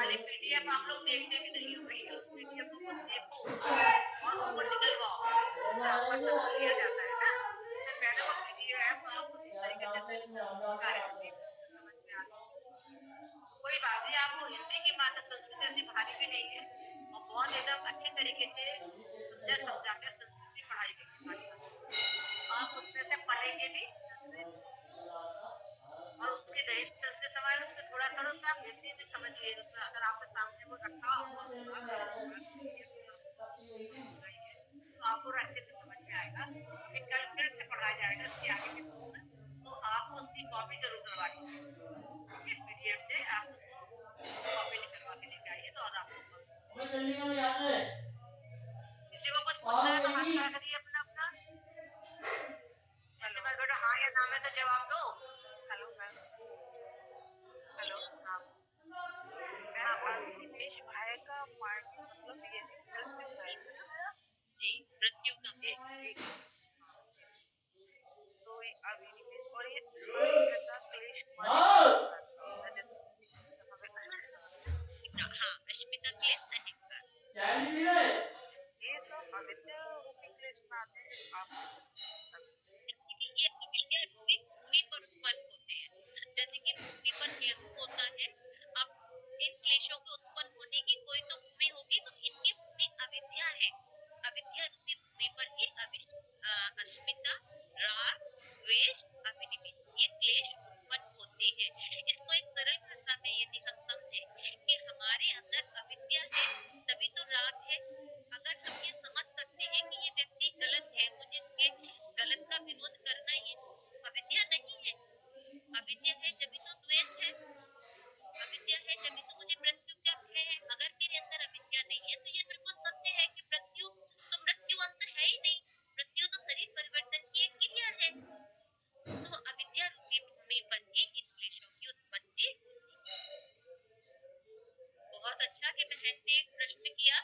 Speaker 1: खाली पीडीएफ आप लोग देखते भी नहीं हो भाई, उस पीडीएफ को देखो और उसको निकलवाओ, जैसे आपका सत्र लिया जाता है ना, उससे पहले वो पीडीएफ आप इस तरीके जैसे भी संस्कृत का है हिंदी से समझ में आ रही है तो कोई बात नहीं, आपको हिंदी की मात्र संस्कृत ऐसी भारी भी नहीं है और बहुत एकदम अच्छे तरीके से समझा समझा के संस्कृत भी पढ़ाई गई है पाठ्यक्रम, आप उसमें से पढ़ेंगे भी संस्कृत और उसके नहीं संस्कृत समझ उसके थोड़ा थोड़ा उसमें आप हिंदी भी समझिए, उसमें अगर आपके सामने वो रखा हुआ होगा तो आपको और अच्छे से समझ में आएगा। अभी कल फिर से पढ़ाया जाएगा इसके आगे के सूत्र, तो आपको उसकी कॉपी जरूर करवा लीजिए, ठीक है, पीडीएफ से आप उसको कॉपी निकलवा के लेके आइए तो और आपको किसी को कुछ पूछना है तो हाथ खड़ा करिए अपना अपना, ऐसे मत बेटा हाँ या ना में तो जवाब दो।
Speaker 3: Hello ma'am. हेलो।
Speaker 1: हाँ
Speaker 3: मैम अभिनिवेश भाई का मार्केट मतलब ये मृत्यु है ना?
Speaker 2: जी, मृत्यु का
Speaker 3: एक तो ये अभिनिवेश और ये अश्मिता क्लेश कुमारी
Speaker 2: हाँ, अश्मिता क्लेश अहंकार,
Speaker 3: ये सब अविद्या रूपी क्लेश में आते हैं आप
Speaker 2: ये अविद्या रूपी भूमि पर उत्पन्न होते हैं, जैसे कि भूमि पर गेहूं होता है। अब इन क्लेशों के उत्पन्न होने की कोई तो भूमि होगी, तो इनकी भूमि अविद्या है। अविद्या रूपी भूमि पर ही अस्मिता, राग, द्वेष, अभिनिवेश ये क्लेश उत्पन्न होते हैं। इसको एक सरल भाषा में यदि हम समझे कि हमारे अंदर अविद्या है तभी तो राग है। अगर हम ये समझ सकते हैं कि ये व्यक्ति गलत है, मुझे इसके गलत का विरोध करना ही अविद्या नहीं है। अविद्या है जब तो द्वेष है, अविद्या है जब तो मुझे मृत्यु का भय है। अगर मेरे अंदर अविद्या नहीं है तो ये बिल्कुल सत्य है कि मृत्यु अंत है ही नहीं। मृत्यु तो शरीर परिवर्तन की एक क्रिया है। तो अविद्या रूपी भूमि पर ही इन क्लेशों की उत्पत्ति होती है। बहुत अच्छा कि बहन ने एक प्रश्न किया,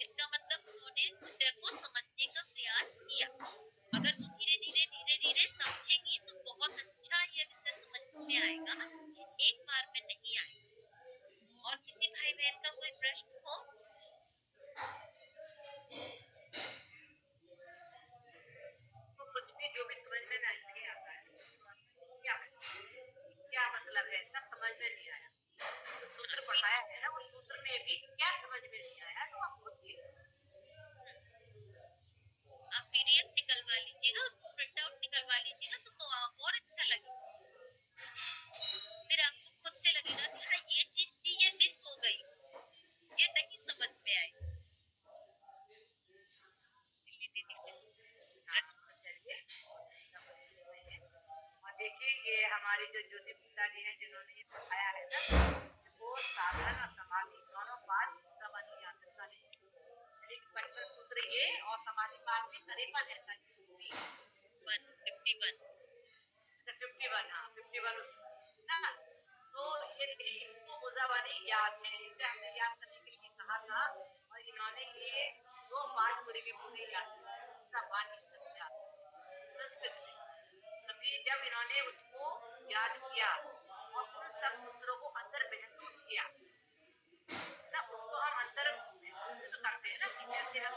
Speaker 2: इसका मतलब उन्होंने विषय को समझने का प्रयास किया। अगर वो धीरे धीरे समझेगी तो बहुत अच्छा ये विषय समझ में आएगा, एक बार में नहीं आएगा। और किसी भाई बहन का कोई प्रश्न हो?
Speaker 1: तो कुछ भी जो भी समझ में नहीं आता है क्या मतलब है इसका समझ में नहीं आया, तो सूत्र पढ़ाया है ना, वो सूत्र में भी क्या समझ में नहीं आया तो आप पूछिए।
Speaker 2: आप पीडीएफ निकलवा लीजिएगा, उसको प्रिंट आउट निकलवा लीजिएगा तो और अच्छा लगेगा। फिर आपको खुद से लगेगा कि हाँ ये चीज थी, ये मिस हो गई, ये नहीं समझ में आई।
Speaker 1: चलिए और देखिए ये हमारे जो ज्योति गुप्ता जी हैं जिन्होंने ये पढ़ाया है ना, वो साधन और समाधि दोनों बात पंचम सूत्र ये और समाधि बात में 53 है 51 हाँ 51 उसमें ना, तो ये इनको मुजावानी याद है, इसे हमने याद करने के लिए कहा था और इन्होंने ये 2 पाठ पूरे के पूरे याद संस्कृत में। तभी जब इन्होंने उसको याद किया और उन सब सूत्रों को अंदर महसूस किया ना, उसको हम अंदर महसूस भी तो करते हैं ना कि जैसे हम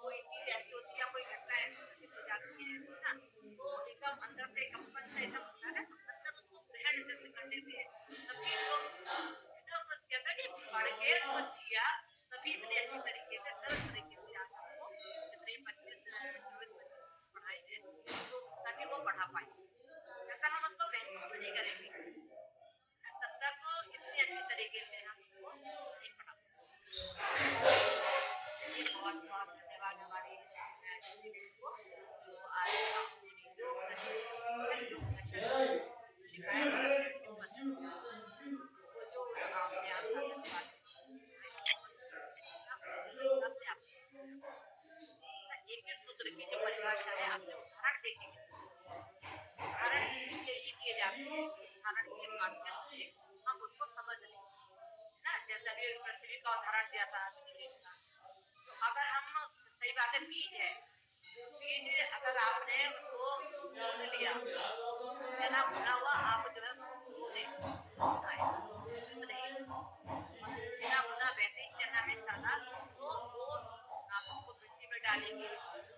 Speaker 1: कोई चीज ऐसी होती है, कोई घटना ऐसी घटित हो जाती है ना, तो एकदम अंदर से कंपन से एकदम होता है ना, तो अंदर उसको ग्रहण जैसे कर लेते हैं। तभी उसको कहता है कि पढ़ के उसको जिया, तभी इतने अच्छी तरीके से सरल तरीके से आज आपको जितने 24-25 पढ़ाए हैं तो तभी वो पढ़ा पाएंगे। जब तक हम उसको महसूस नहीं करेंगे तब तक इतनी अच्छी तरीके से हम उसको नहीं पढ़ा पाएंगे। बहुत बहुत धन्यवाद हमारी दीदी को, जो आज हमने योग दर्शन लिखा है, तो जो आपने आसान बात एक एक सूत्र की जो परिभाषा है आपने उदाहरण देखेंगे, उदाहरण इसलिए ही दिए जाते हैं कि उदाहरण के माध्यम से हम उसको समझ लें ना। जैसे अभी पृथ्वी का उदाहरण दिया था अभिनिवेश का, तो अगर हम सही बात है बीज है, बीज अगर आपने उसको भून लिया चना भुना हुआ, आप जो है उसको खो नहीं सकते, नहीं डालेंगे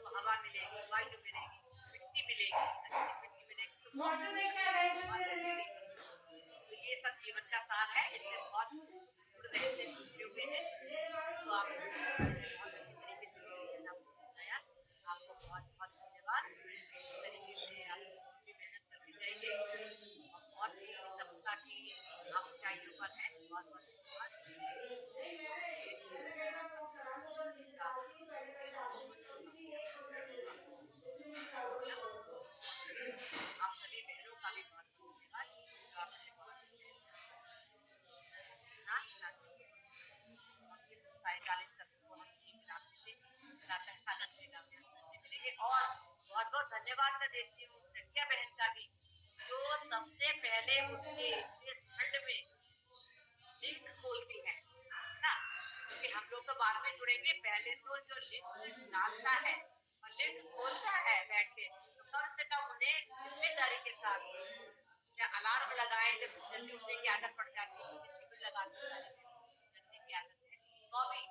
Speaker 1: तो हवा मिलेगी, वायु मिलेगी, मिट्टी मिलेगी, अच्छी मिट्टी मिलेगी तो बहुत बेहतरीन फसल होगी। तो ये सब जीवन का सार है, इससे बहुत गुण इससे जुड़े हुए हैं। इसको आपने बहुत अच्छी तरीके से समझाया, आपको बहुत बहुत धन्यवाद। इसी तरीके से आप भी मेहनत करते जाइए और बहुत ही सफलता की आप ऊंचाइयों पर हैं। बहुत बहुत धन्यवाद। आप सभी बहनों का भी बहुत बहुत धन्यवाद जो आपने बहुत सुना और इस 47 शब्द को हम यहीं विराम देते हैं। प्रातः काल अगले गाँव में आपसे मिलेंगे और बहुत बहुत धन्यवाद मैं देती हूँ प्रज्ञा बहन का भी, जो सबसे पहले उठ के इस ठंड में लिंक खोलती है ना, क्योंकि हम लोग तो बाद में जुड़ेंगे, पहले तो जो लिंक डालता है और लिंक खोलता है बैठ के, तो कम से कम उन्हें जिम्मेदारी के साथ या अलार्म लगाए जब जल्दी उठने की आदत पड़ जाती है, क्योंकि शिविर लगाते सारी जल्दी की आदत है, तो भी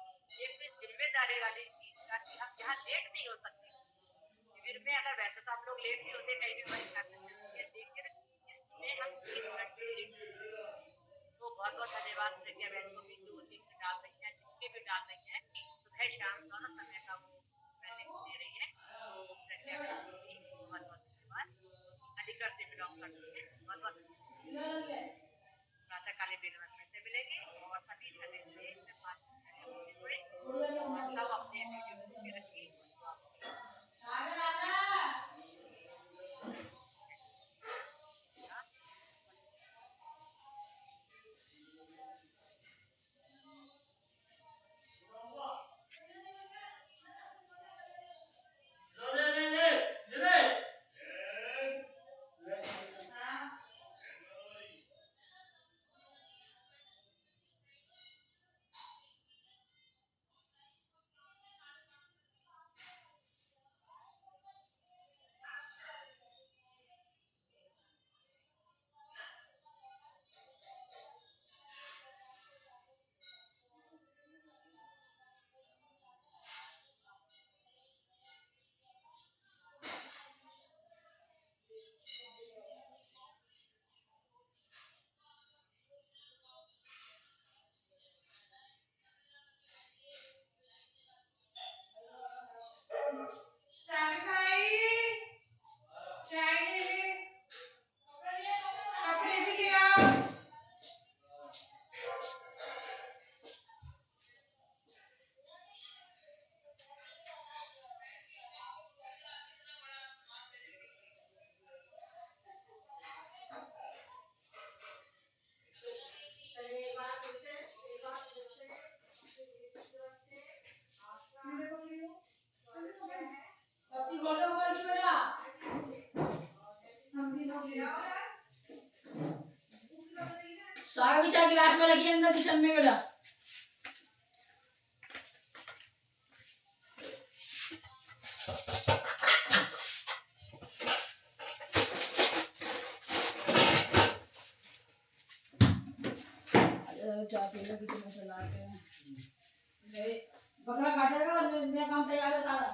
Speaker 1: एक जिम्मेदारी वाली चीज का कि हम यहाँ लेट नहीं हो सकते शिविर में। अगर वैसे तो हम लोग लेट नहीं होते, कहीं भी हमारी क्लासेस चलती है, लेकिन इसमें हम 3 मिनट भी लेट नहीं हो सकते। तो बहुत बहुत धन्यवाद प्रज्ञा बहन को भी, जो लिंक डाल रही है, लिख के भी डाल रही है, सुबह शाम दोनों समय का वो लिंक दे रही है। तो प्रज्ञा बहन को भी बहुत बहुत धन्यवाद, अलीगढ़ से बिलोंग करती है। बहुत बहुत धन्यवाद। प्रातःकालीन वीडियो में फिर से मिलेंगे और सभी समय से 5 मिनट पहले अपने जुड़े और सब अपने वीडियो खोल के रखिए।
Speaker 4: साग की चाय गिलास में रखिए अंदर किचन में बेटा। चाय पी लो, किचन में चलाते हैं। बकरा काटेगा और मेरा काम तैयार है सारा।